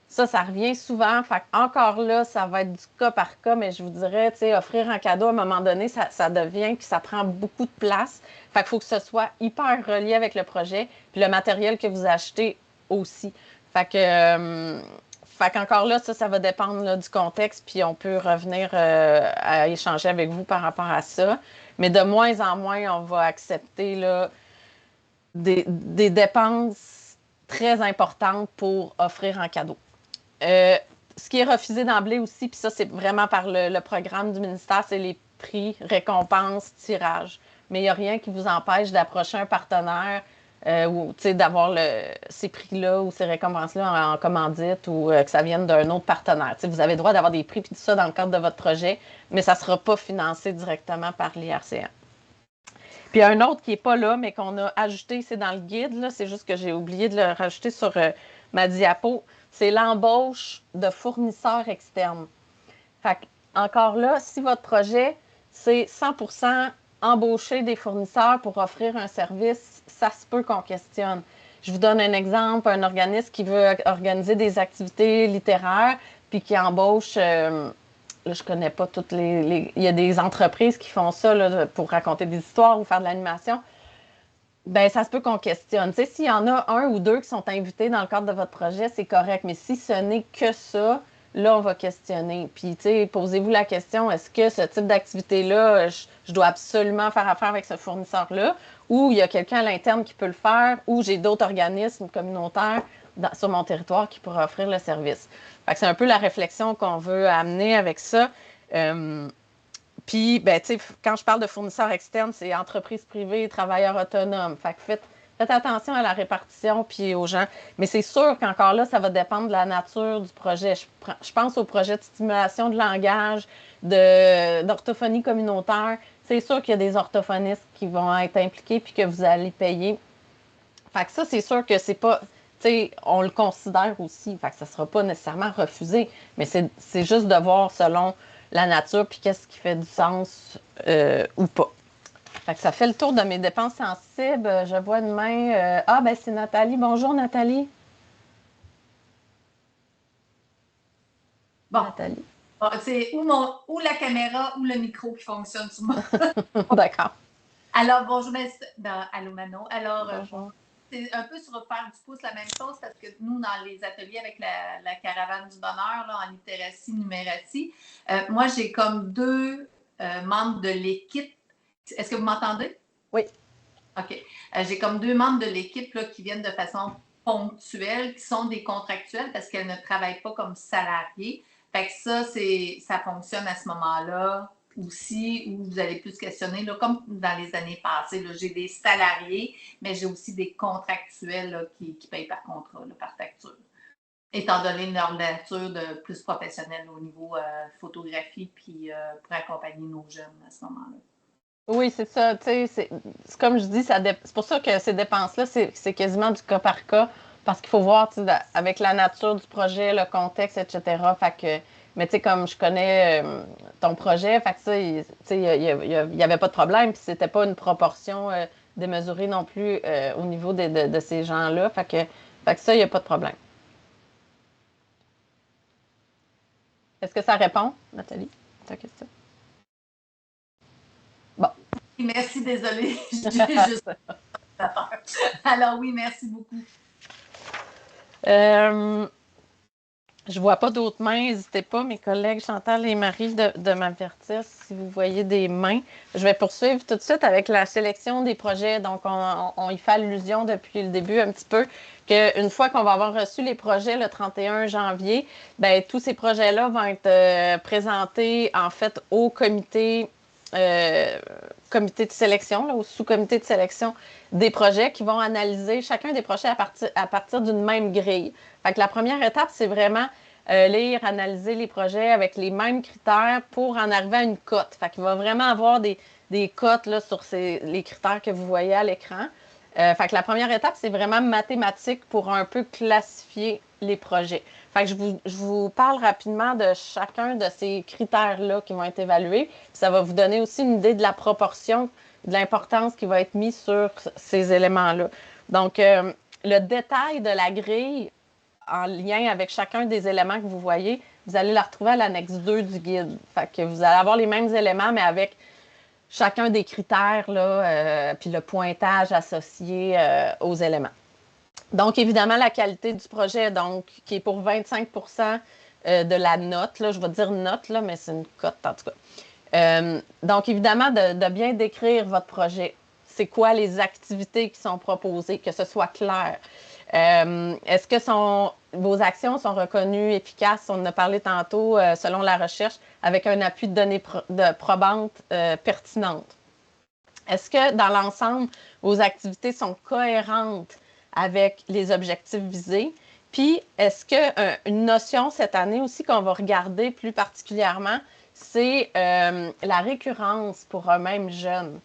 S2: Ça revient souvent. Fait encore là, ça va être du cas par cas, mais je vous dirais, tu sais, offrir un cadeau, à un moment donné, ça devient, puis ça prend beaucoup de place. Fait qu'il faut que ce soit hyper relié avec le projet, puis le matériel que vous achetez aussi. Fait que... Fait qu'encore là, ça va dépendre là, du contexte, puis on peut revenir à échanger avec vous par rapport à ça. Mais de moins en moins, on va accepter là, des dépenses très importantes pour offrir un cadeau. Ce qui est refusé d'emblée aussi, puis ça, c'est vraiment par le programme du ministère, c'est les prix, récompenses, tirages. Mais il n'y a rien qui vous empêche d'approcher un partenaire ou d'avoir ces prix-là ou ces récompenses-là en commandite ou que ça vienne d'un autre partenaire. Vous avez le droit d'avoir des prix et tout ça dans le cadre de votre projet, mais ça ne sera pas financé directement par l'IRCN. Puis un autre qui n'est pas là, mais qu'on a ajouté, c'est dans le guide, c'est juste que j'ai oublié de le rajouter sur ma diapo, c'est l'embauche de fournisseurs externes. Fait encore là, si votre projet, c'est 100% embaucher des fournisseurs pour offrir un service, ça se peut qu'on questionne. Je vous donne un exemple, un organisme qui veut organiser des activités littéraires, puis qui embauche, là, je connais pas toutes il y a des entreprises qui font ça là, pour raconter des histoires ou faire de l'animation. Ben, ça se peut qu'on questionne. Tu sais, s'il y en a un ou deux qui sont invités dans le cadre de votre projet, c'est correct. Mais si ce n'est que ça, là, on va questionner. Puis, tu sais, posez-vous la question, est-ce que ce type d'activité-là, je dois absolument faire affaire avec ce fournisseur-là, ou il y a quelqu'un à l'interne qui peut le faire, ou j'ai d'autres organismes communautaires sur mon territoire qui pourraient offrir le service. Fait que c'est un peu la réflexion qu'on veut amener avec ça. Puis, ben, tu sais, quand je parle de fournisseurs externes, c'est entreprises privées, travailleurs autonomes. Fait que faites attention à la répartition puis aux gens. Mais c'est sûr qu'encore là, ça va dépendre de la nature du projet. Je pense au projet de stimulation de langage, d'orthophonie communautaire. C'est sûr qu'il y a des orthophonistes qui vont être impliqués puis que vous allez payer. Fait que ça, c'est sûr que c'est pas... Tu sais, on le considère aussi. Fait que ça ne sera pas nécessairement refusé. Mais c'est juste de voir selon la nature, puis qu'est-ce qui fait du sens ou pas. Fait que ça fait le tour de mes dépenses sensibles. Je vois une main. Ben c'est Nathalie. Bonjour, Nathalie.
S6: Bon.
S2: Nathalie.
S6: Bon, c'est ou la caméra ou le micro qui fonctionne sur moi.
S2: D'accord.
S6: Alors, bonjour, allô Manon. Alors,
S2: bonjour.
S6: C'est un peu sur faire du pouce la même chose parce que nous, dans les ateliers avec la caravane du bonheur, là, en littératie, numératie, moi, j'ai comme deux membres de l'équipe. Est-ce que vous m'entendez?
S2: Oui.
S6: OK. J'ai comme deux membres de l'équipe là, qui viennent de façon ponctuelle, qui sont des contractuels parce qu'elles ne travaillent pas comme salariés. Fait que ça fonctionne à ce moment-là aussi, où vous allez plus questionner, là, comme dans les années passées, là, j'ai des salariés, mais j'ai aussi des contractuels là, qui payent par contrat, là, par facture. Étant donné leur nature de plus professionnelle au niveau photographie, puis pour accompagner nos jeunes à ce moment-là.
S2: Oui, c'est ça. C'est comme je dis, c'est pour ça que ces dépenses-là, c'est quasiment du cas par cas, parce qu'il faut voir avec la nature du projet, le contexte, etc. Fait que, mais tu sais, comme je connais ton projet, fait que ça, il y avait pas de problème, puis c'était pas une proportion démesurée non plus au niveau de ces gens-là. Fait que ça, il n'y a pas de problème. Est-ce que ça répond, Nathalie, à ta question? Bon.
S6: Merci, désolée. Juste... Alors oui, merci beaucoup.
S2: Je vois pas d'autres mains. N'hésitez pas, mes collègues Chantal et Marie, de m'avertir si vous voyez des mains. Je vais poursuivre tout de suite avec la sélection des projets. Donc, on y fait allusion depuis le début un petit peu qu'une fois qu'on va avoir reçu les projets le 31 janvier, ben tous ces projets-là vont être présentés en fait au comité de sélection, là, au sous-comité de sélection des projets qui vont analyser chacun des projets à partir d'une même grille. Fait que la première étape, c'est vraiment lire, analyser les projets avec les mêmes critères pour en arriver à une cote. Fait qu'il va vraiment avoir des cotes là, sur les critères que vous voyez à l'écran. Fait que la première étape, c'est vraiment mathématique pour un peu classifier les projets. Fait que je vous parle rapidement de chacun de ces critères-là qui vont être évalués. Ça va vous donner aussi une idée de la proportion, de l'importance qui va être mise sur ces éléments-là. Donc, le détail de la grille en lien avec chacun des éléments que vous voyez, vous allez la retrouver à l'annexe 2 du guide. Fait que vous allez avoir les mêmes éléments, mais avec chacun des critères, là, puis le pointage associé aux éléments. Donc, évidemment, la qualité du projet, donc, qui est pour 25 de la note, là, je vais dire note, là, mais c'est une cote en tout cas. Donc, évidemment, de bien décrire votre projet. C'est quoi les activités qui sont proposées, que ce soit clair. Est-ce que vos actions sont reconnues efficaces? On en a parlé tantôt, selon la recherche, avec un appui de données probantes pertinentes. Est-ce que dans l'ensemble, vos activités sont cohérentes avec les objectifs visés? Puis, est-ce qu'une notion cette année aussi qu'on va regarder plus particulièrement, c'est la récurrence pour un même jeune?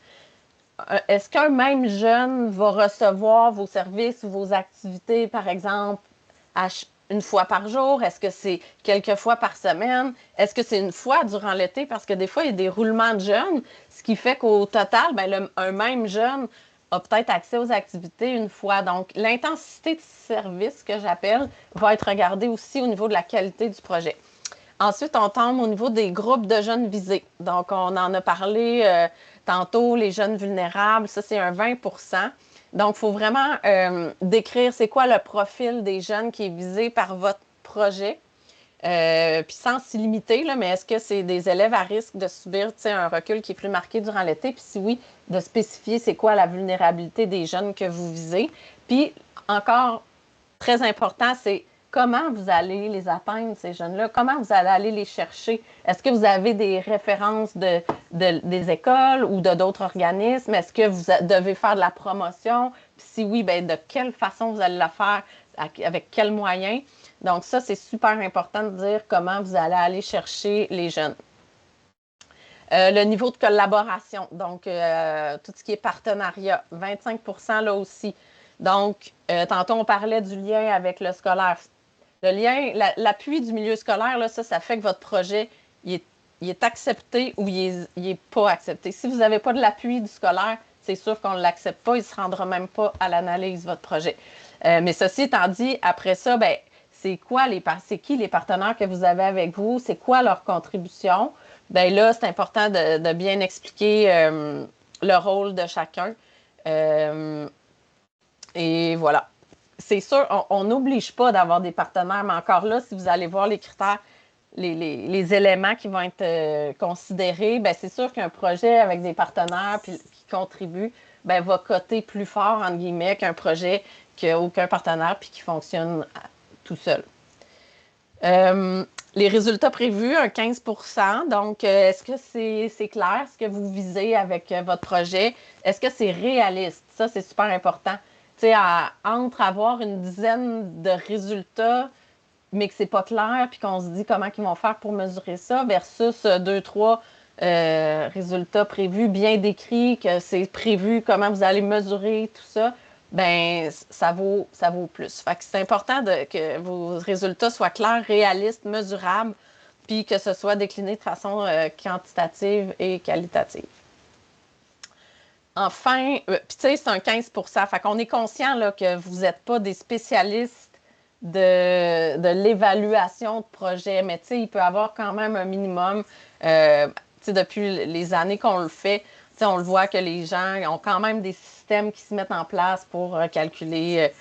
S2: Est-ce qu'un même jeune va recevoir vos services ou vos activités, par exemple, une fois par jour? Est-ce que c'est quelques fois par semaine? Est-ce que c'est une fois durant l'été? Parce que des fois, il y a des roulements de jeunes, ce qui fait qu'au total, un même jeune a peut-être accès aux activités une fois. Donc, l'intensité de service, que j'appelle, va être regardée aussi au niveau de la qualité du projet. Ensuite, on tombe au niveau des groupes de jeunes visés. Donc, on en a parlé tantôt, les jeunes vulnérables, ça, c'est un 20 Donc, il faut vraiment décrire c'est quoi le profil des jeunes qui est visé par votre projet. Puis sans s'y limiter, là, mais est-ce que c'est des élèves à risque de subir un recul qui est plus marqué durant l'été? Puis si oui, de spécifier c'est quoi la vulnérabilité des jeunes que vous visez. Puis encore, très important, c'est comment vous allez les atteindre, ces jeunes-là? Comment vous allez aller les chercher? Est-ce que vous avez des références des écoles ou d'autres organismes? Est-ce que vous devez faire de la promotion? Puis si oui, bien, de quelle façon vous allez la faire? Avec quels moyens? Donc ça, c'est super important de dire comment vous allez aller chercher les jeunes. Le niveau de collaboration, donc tout ce qui est partenariat, 25 là aussi. Donc, tantôt, on parlait du lien avec le scolaire. Le lien, l'appui du milieu scolaire, là, ça fait que votre projet, il est accepté ou il est pas accepté. Si vous n'avez pas de l'appui du scolaire, c'est sûr qu'on ne l'accepte pas, il ne se rendra même pas à l'analyse de votre projet. Mais ceci étant dit, après ça, ben, c'est qui les partenaires que vous avez avec vous? C'est quoi leur contribution? Bien là, c'est important de bien expliquer le rôle de chacun. Et voilà. C'est sûr, on n'oblige pas d'avoir des partenaires, mais encore là, si vous allez voir les critères, les éléments qui vont être considérés, bien, c'est sûr qu'un projet avec des partenaires qui contribuent bien, va coter plus fort, entre guillemets, qu'un projet qui n'a aucun partenaire puis qui fonctionne tout seul. Les résultats prévus, un 15 Donc, est-ce que c'est clair ce que vous visez avec votre projet? Est-ce que c'est réaliste? Ça, c'est super important. Tu sais, entre avoir une dizaine de résultats, mais que c'est pas clair, puis qu'on se dit comment ils vont faire pour mesurer ça, versus 2, 3 résultats prévus, bien décrits, que c'est prévu, comment vous allez mesurer tout ça, ben ça vaut plus. Fait que c'est important que vos résultats soient clairs, réalistes, mesurables, puis que ce soit décliné de façon quantitative et qualitative. Enfin, puis tu sais, c'est un 15 %. Fait qu'on est conscient là, que vous n'êtes pas des spécialistes de l'évaluation de projet, mais tu sais, il peut y avoir quand même un minimum. Tu sais, depuis les années qu'on le fait, tu sais, on le voit que les gens ont quand même des systèmes qui se mettent en place pour calculer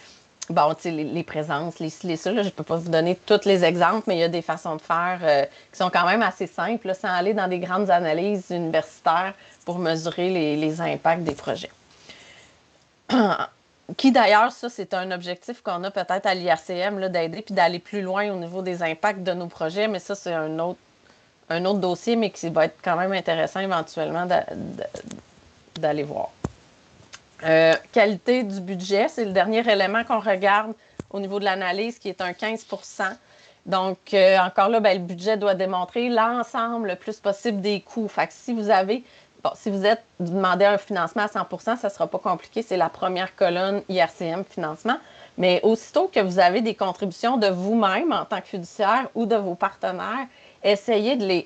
S2: bon, tu sais, les présences, les ci, les ça. Je ne peux pas vous donner tous les exemples, mais il y a des façons de faire qui sont quand même assez simples, là, sans aller dans des grandes analyses universitaires pour mesurer les impacts des projets. Qui d'ailleurs, ça, c'est un objectif qu'on a peut-être à l'IRCM, d'aider puis d'aller plus loin au niveau des impacts de nos projets, mais ça, c'est un autre dossier, mais qui va être quand même intéressant éventuellement d'aller voir. Qualité du budget, c'est le dernier élément qu'on regarde au niveau de l'analyse, qui est un 15 %. Donc, encore là, le budget doit démontrer l'ensemble le plus possible des coûts. Fait que si vous avez, si vous demandez un financement à 100 %, ça ne sera pas compliqué. C'est la première colonne IRCM financement. Mais aussitôt que vous avez des contributions de vous-même en tant que fiduciaire ou de vos partenaires, essayez de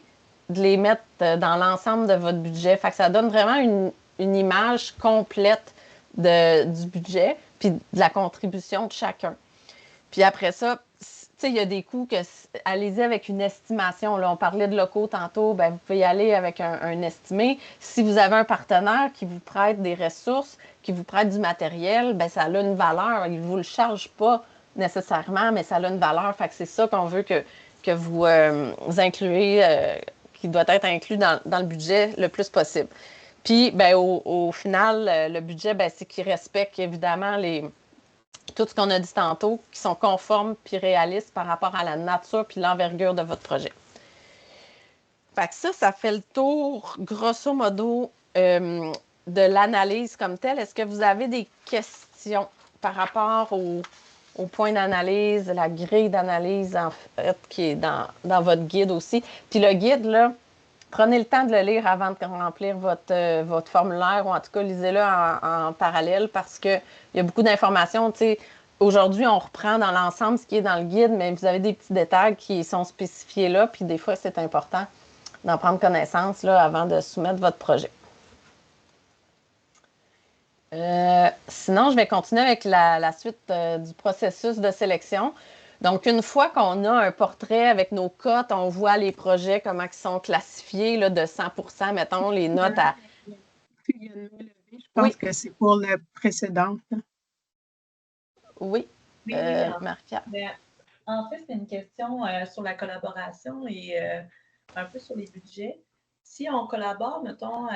S2: les mettre dans l'ensemble de votre budget. Fait que ça donne vraiment une image complète du budget, puis de la contribution de chacun. Puis après ça, tu sais, il y a des coûts que, allez-y avec une estimation. Là, on parlait de locaux tantôt, vous pouvez y aller avec un estimé. Si vous avez un partenaire qui vous prête des ressources, qui vous prête du matériel, ça a une valeur. Il ne vous le charge pas nécessairement, mais ça a une valeur. Fait que c'est ça qu'on veut que vous incluez, qui doit être inclus dans le budget le plus possible. Puis, au final, le budget, c'est qu'il respecte évidemment tout ce qu'on a dit tantôt, qui sont conformes puis réalistes par rapport à la nature puis l'envergure de votre projet. Fait que ça fait le tour, grosso modo, de l'analyse comme telle. Est-ce que vous avez des questions par rapport au point d'analyse, la grille d'analyse, en fait, qui est dans votre guide aussi? Puis le guide, là, prenez le temps de le lire avant de remplir votre formulaire, ou en tout cas, lisez-le en parallèle parce qu'il y a beaucoup d'informations. Tu sais, aujourd'hui, on reprend dans l'ensemble ce qui est dans le guide, mais vous avez des petits détails qui sont spécifiés là, puis des fois, c'est important d'en prendre connaissance là, avant de soumettre votre projet. Sinon, je vais continuer avec la suite du processus de sélection. Donc, une fois qu'on a un portrait avec nos cotes, on voit les projets, comment ils sont classifiés là, de 100 %, mettons, les notes à...
S3: Je pense que c'est pour la précédente.
S2: Oui, Maria.
S4: En fait, c'est une question sur la collaboration et un peu sur les budgets. Si on collabore, mettons,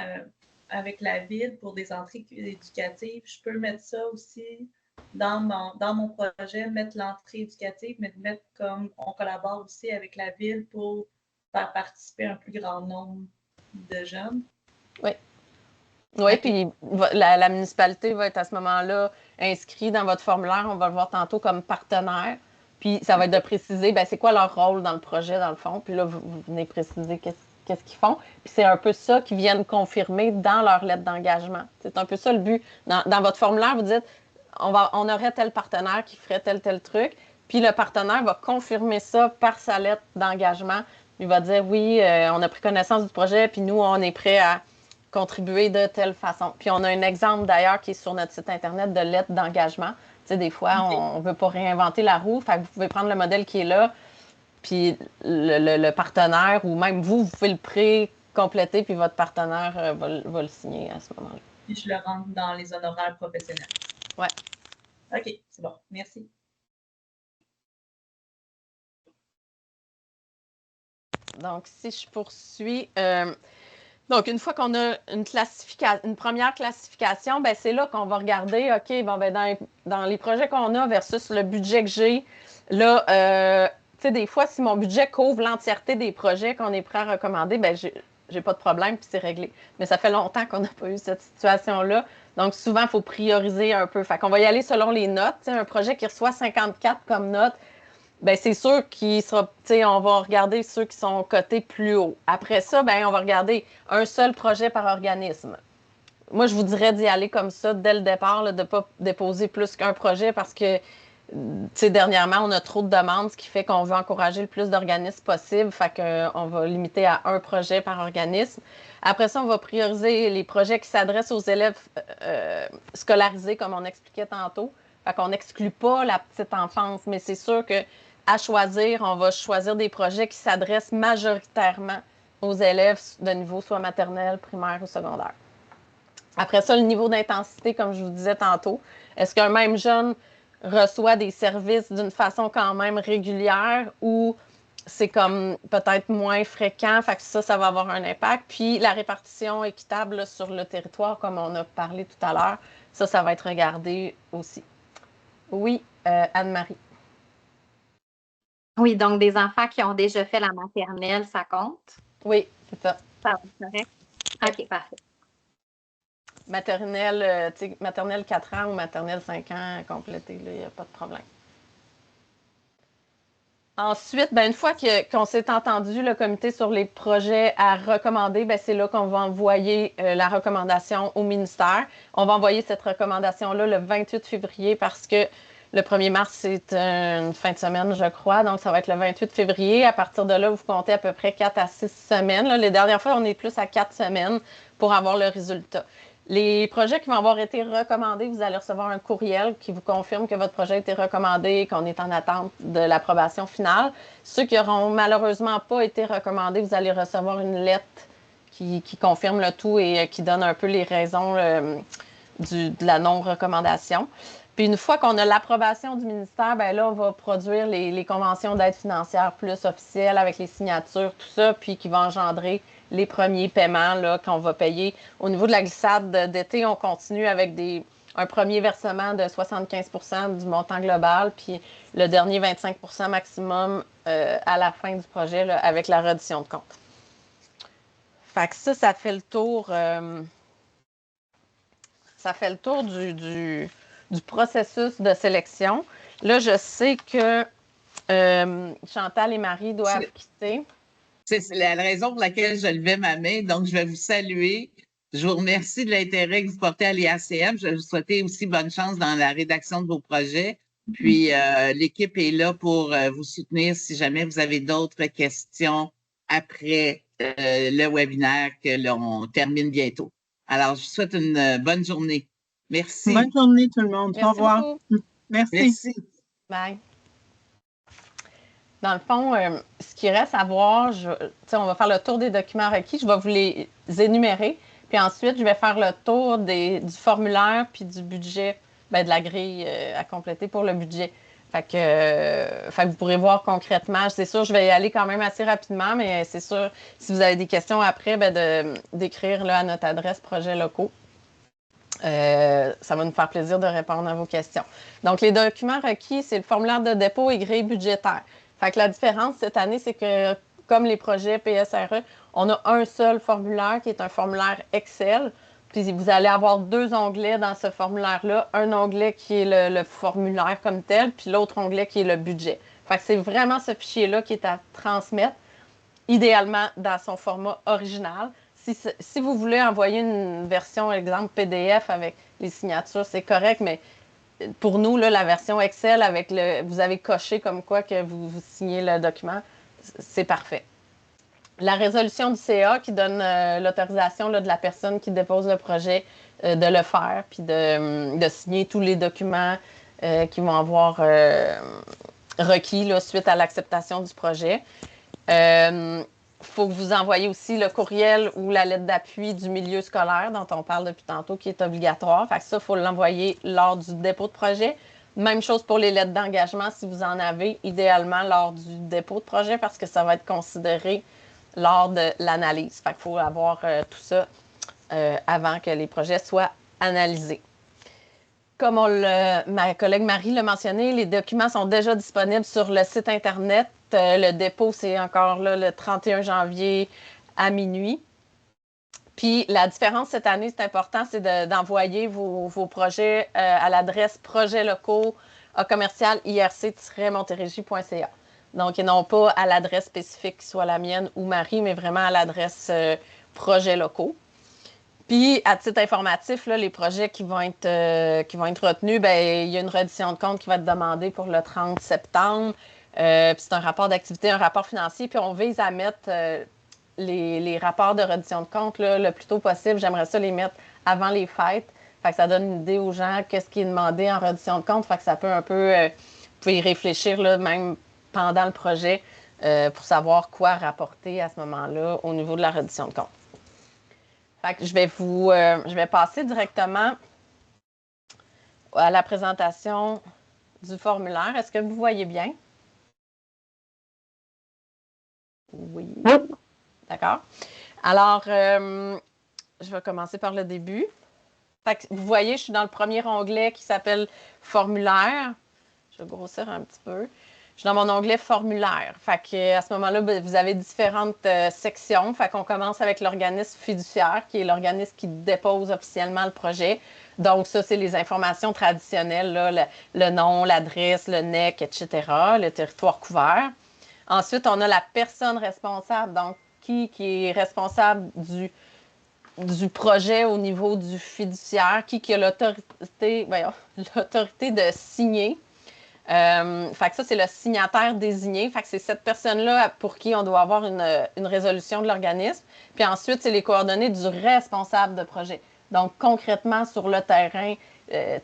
S4: avec la ville pour des entrées éducatives, je peux mettre ça aussi dans mon projet, mettre l'entrée éducative, mais mettre comme on collabore aussi avec la ville pour faire participer un plus grand nombre de jeunes.
S2: Oui. Oui, puis la municipalité va être à ce moment-là inscrite dans votre formulaire. On va le voir tantôt comme partenaire. Puis ça va être de préciser c'est quoi leur rôle dans le projet, dans le fond. Puis là, vous venez préciser qu'est-ce qu'ils font. Puis c'est un peu ça qu'ils viennent confirmer dans leur lettre d'engagement. C'est un peu ça le but. Dans votre formulaire, vous dites on aurait tel partenaire qui ferait tel truc. Puis le partenaire va confirmer ça par sa lettre d'engagement. Il va dire oui, on a pris connaissance du projet, puis nous, on est prêt à contribuer de telle façon. Puis on a un exemple d'ailleurs qui est sur notre site Internet de lettre d'engagement. Tu sais, des fois, on ne veut pas réinventer la roue. Fait que vous pouvez prendre le modèle qui est là, puis le partenaire, ou même vous pouvez le pré-compléter, puis votre partenaire va le signer à ce moment-là.
S4: Puis je le rentre dans les honoraires professionnels.
S2: Oui.
S4: OK, c'est bon. Merci.
S2: Donc, si je poursuis... donc, une fois qu'on a une première classification, c'est là qu'on va regarder, OK, dans les projets qu'on a versus le budget que j'ai, là, tu sais, des fois, si mon budget couvre l'entièreté des projets qu'on est prêt à recommander, j'ai pas de problème, puis c'est réglé. Mais ça fait longtemps qu'on n'a pas eu cette situation-là. Donc, souvent, il faut prioriser un peu. Fait qu'on va y aller selon les notes. Tu sais, un projet qui reçoit 54 comme note, ben c'est sûr qu'il sera, tu sais, on va regarder ceux qui sont cotés plus haut. Après ça, ben on va regarder un seul projet par organisme. Moi, je vous dirais d'y aller comme ça dès le départ, là, de ne pas déposer plus qu'un projet parce que, tu sais, dernièrement, on a trop de demandes, ce qui fait qu'on veut encourager le plus d'organismes possible. Fait qu'on va limiter à un projet par organisme. Après ça, on va prioriser les projets qui s'adressent aux élèves scolarisés, comme on expliquait tantôt. Fait qu'on n'exclut pas la petite enfance, mais c'est sûr que à choisir, on va choisir des projets qui s'adressent majoritairement aux élèves de niveau soit maternelle, primaire ou secondaire. Après ça, le niveau d'intensité, comme je vous disais tantôt, est-ce qu'un même jeune reçoit des services d'une façon quand même régulière ou c'est comme peut-être moins fréquent, fait que ça va avoir un impact. Puis la répartition équitable là, sur le territoire, comme on a parlé tout à l'heure, ça va être regardé aussi. Oui, Anne-Marie.
S5: Oui, donc des enfants qui ont déjà fait la maternelle, ça compte?
S2: Oui, c'est ça.
S5: Ça va, c'est correct? OK, parfait.
S2: Maternelle, maternelle 4 ans ou maternelle 5 ans complétée, il n'y a pas de problème. Ensuite, ben, une fois qu'on s'est entendu, le comité sur les projets à recommander, ben, c'est là qu'on va envoyer la recommandation au ministère. On va envoyer cette recommandation-là le 28 février parce que le 1er mars, c'est une fin de semaine, je crois. Donc, ça va être le 28 février. À partir de là, vous comptez à peu près 4 à 6 semaines. Là, les dernières fois, on est plus à 4 semaines pour avoir le résultat. Les projets qui vont avoir été recommandés, vous allez recevoir un courriel qui vous confirme que votre projet a été recommandé, qu'on est en attente de l'approbation finale. Ceux qui n'auront malheureusement pas été recommandés, vous allez recevoir une lettre qui confirme le tout et qui donne un peu les raisons de la non-recommandation. Puis une fois qu'on a l'approbation du ministère, ben là, on va produire les conventions d'aide financière plus officielles avec les signatures, tout ça, puis qui va engendrer les premiers paiements là, qu'on va payer. Au niveau de la glissade d'été, on continue avec un premier versement de 75 du montant global, puis le dernier 25 maximum à la fin du projet là, avec la reddition de compte. Fait que ça fait le tour. Ça fait le tour du processus de sélection. Là, je sais que Chantal et Marie doivent quitter.
S1: C'est la raison pour laquelle je levais ma main. Donc, je vais vous saluer. Je vous remercie de l'intérêt que vous portez à l'IACM. Je vais vous souhaiter aussi bonne chance dans la rédaction de vos projets. Puis, l'équipe est là pour vous soutenir si jamais vous avez d'autres questions après le webinaire que l'on termine bientôt. Alors, je vous souhaite une bonne journée. Merci.
S3: Bonne journée tout le monde.
S2: Merci
S3: au revoir.
S2: Beaucoup.
S3: Merci.
S2: Bye. Dans le fond, ce qui reste à voir, on va faire le tour des documents requis. Je vais vous les énumérer. Puis ensuite, je vais faire le tour du formulaire puis du budget, de la grille à compléter pour le budget. Fait que vous pourrez voir concrètement. C'est sûr, je vais y aller quand même assez rapidement, mais c'est sûr, si vous avez des questions après, d'écrire là, à notre adresse projets locaux. Ça va nous faire plaisir de répondre à vos questions. Donc, les documents requis, c'est le formulaire de dépôt et grille budgétaire. Fait que la différence cette année, c'est que comme les projets PSRE, on a un seul formulaire qui est un formulaire Excel. Puis vous allez avoir 2 onglets dans ce formulaire-là. Un onglet qui est le formulaire comme tel, puis l'autre onglet qui est le budget. Fait que c'est vraiment ce fichier-là qui est à transmettre, idéalement dans son format original. Si vous voulez envoyer une version, exemple PDF avec les signatures, c'est correct, mais pour nous, là, la version Excel avec vous avez coché comme quoi que vous signez le document, c'est parfait. La résolution du CA qui donne l'autorisation de la personne qui dépose le projet de le faire, puis de signer tous les documents qui vont avoir requis là, suite à l'acceptation du projet. Faut que vous envoyiez aussi le courriel ou la lettre d'appui du milieu scolaire dont on parle depuis tantôt, qui est obligatoire. Fait que ça, il faut l'envoyer lors du dépôt de projet. Même chose pour les lettres d'engagement, si vous en avez, idéalement lors du dépôt de projet, parce que ça va être considéré lors de l'analyse. Fait qu'il faut avoir tout ça avant que les projets soient analysés. Comme ma collègue Marie l'a mentionné, les documents sont déjà disponibles sur le site Internet. Le dépôt, c'est encore là, le 31 janvier à minuit. Puis la différence cette année, c'est important, c'est d'envoyer vos projets à l'adresse projetslocaux irc-montérégie.ca. Donc, et non pas à l'adresse spécifique qui soit la mienne ou Marie, mais vraiment à l'adresse projets locaux. Puis, à titre informatif, là, les projets qui vont être retenus, bien, il y a une reddition de compte qui va être demandée pour le 30 septembre. Puis c'est un rapport d'activité, un rapport financier. Puis on vise à mettre les rapports de reddition de compte là, le plus tôt possible. J'aimerais ça les mettre avant les fêtes. Fait que ça donne une idée aux gens qu'est-ce qui est demandé en reddition de compte. Fait que ça peut un peu... vous pouvez y réfléchir là, même pendant le projet pour savoir quoi rapporter à ce moment-là au niveau de la reddition de compte. Fait que je vais passer directement à la présentation du formulaire. Est-ce que vous voyez bien? Oui. D'accord. Alors, je vais commencer par le début. Fait que vous voyez, je suis dans le premier onglet qui s'appelle Formulaire. Je vais grossir un petit peu. Je suis dans mon onglet Formulaire. Fait que, à ce moment-là, vous avez différentes sections. Fait qu'on commence avec l'organisme fiduciaire, qui est l'organisme qui dépose officiellement le projet. Donc, ça, c'est les informations traditionnelles, là, le nom, l'adresse, le NEC, etc., le territoire couvert. Ensuite, on a la personne responsable, donc qui est responsable du projet au niveau du fiduciaire, qui a l'autorité de signer. Fait que ça, c'est le signataire désigné. Fait que c'est cette personne-là pour qui on doit avoir une résolution de l'organisme. Puis ensuite, c'est les coordonnées du responsable de projet. Donc, concrètement, sur le terrain,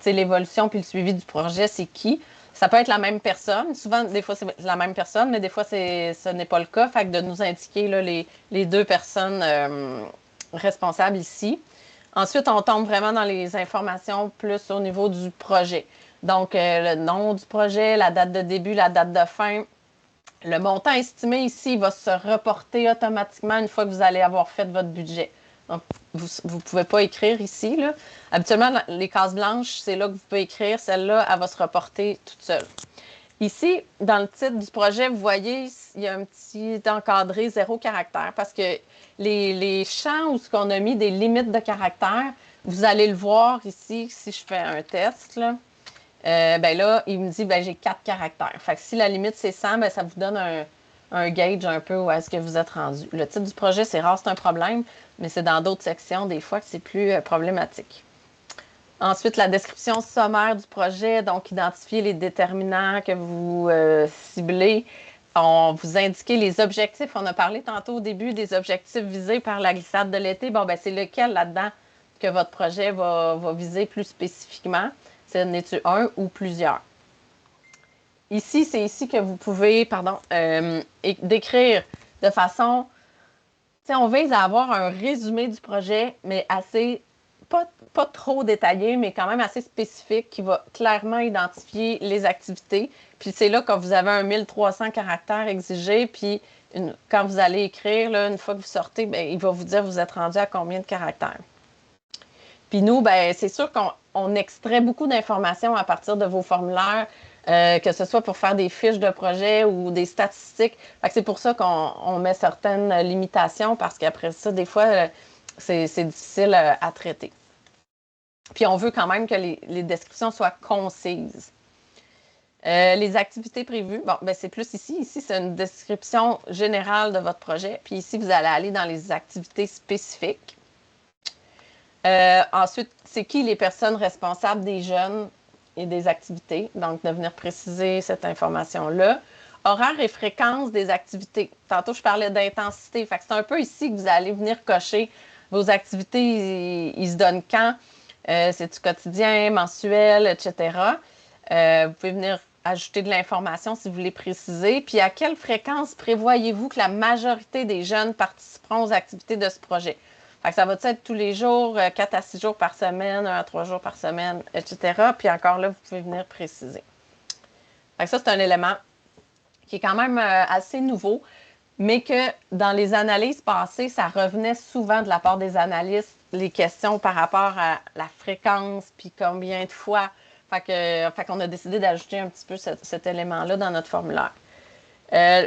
S2: l'évolution puis le suivi du projet, c'est qui? Ça peut être la même personne. Souvent, des fois, c'est la même personne, mais des fois, ce n'est pas le cas. Fait que de nous indiquer là, les deux personnes responsables ici. Ensuite, on tombe vraiment dans les informations plus au niveau du projet. Donc, le nom du projet, la date de début, la date de fin. Le montant estimé ici va se reporter automatiquement une fois que vous allez avoir fait votre budget. Donc, vous ne pouvez pas écrire ici, là. Habituellement, les cases blanches, c'est là que vous pouvez écrire. Celle-là, elle va se reporter toute seule. Ici, dans le titre du projet, vous voyez, il y a un petit encadré 0 caractère parce que les champs où on a mis des limites de caractère, vous allez le voir ici, si je fais un test, là. Ben là, il me dit, ben j'ai 4 caractères. Fait que si la limite, c'est 100, ben ça vous donne un gauge un peu où est-ce que vous êtes rendu. Le titre du projet, c'est rare, c'est un problème, mais c'est dans d'autres sections, des fois, que c'est plus problématique. Ensuite, la description sommaire du projet, donc identifier les déterminants que vous ciblez. On vous indiquer les objectifs. On a parlé tantôt au début des objectifs visés par la glissade de l'été. Bon, ben c'est lequel là-dedans que votre projet va viser plus spécifiquement? C'est n'est-tu un ou plusieurs? Ici, c'est ici que vous pouvez, décrire de façon... On vise à avoir un résumé du projet, mais assez... Pas trop détaillé, mais quand même assez spécifique, qui va clairement identifier les activités. Puis c'est là quand vous avez un 1300 caractères exigés, puis quand vous allez écrire, là, une fois que vous sortez, bien, il va vous dire vous êtes rendu à combien de caractères. Puis nous, ben, c'est sûr qu'on extrait beaucoup d'informations à partir de vos formulaires, que ce soit pour faire des fiches de projet ou des statistiques. Fait que c'est pour ça qu'on met certaines limitations, parce qu'après ça, des fois, c'est difficile à traiter. Puis on veut quand même que les descriptions soient concises. Les activités prévues, bon, ben c'est plus ici. Ici, c'est une description générale de votre projet. Puis ici, vous allez aller dans les activités spécifiques. Ensuite, c'est qui les personnes responsables des jeunes et des activités? Donc, de venir préciser cette information-là. Horaire et fréquence des activités. Tantôt, je parlais d'intensité. Fait que c'est un peu ici que vous allez venir cocher vos activités. Ils se donnent quand? C'est du quotidien, mensuel, etc. Vous pouvez venir ajouter de l'information si vous voulez préciser. Puis, à quelle fréquence prévoyez-vous que la majorité des jeunes participeront aux activités de ce projet? Fait que ça va être tous les jours, 4 à 6 jours par semaine, 1 à 3 jours par semaine, etc. Puis encore là, vous pouvez venir préciser. Fait que ça, c'est un élément qui est quand même assez nouveau, mais que dans les analyses passées, ça revenait souvent de la part des analystes, les questions par rapport à la fréquence, puis combien de fois. Fait qu'on a décidé d'ajouter un petit peu cet élément-là dans notre formulaire.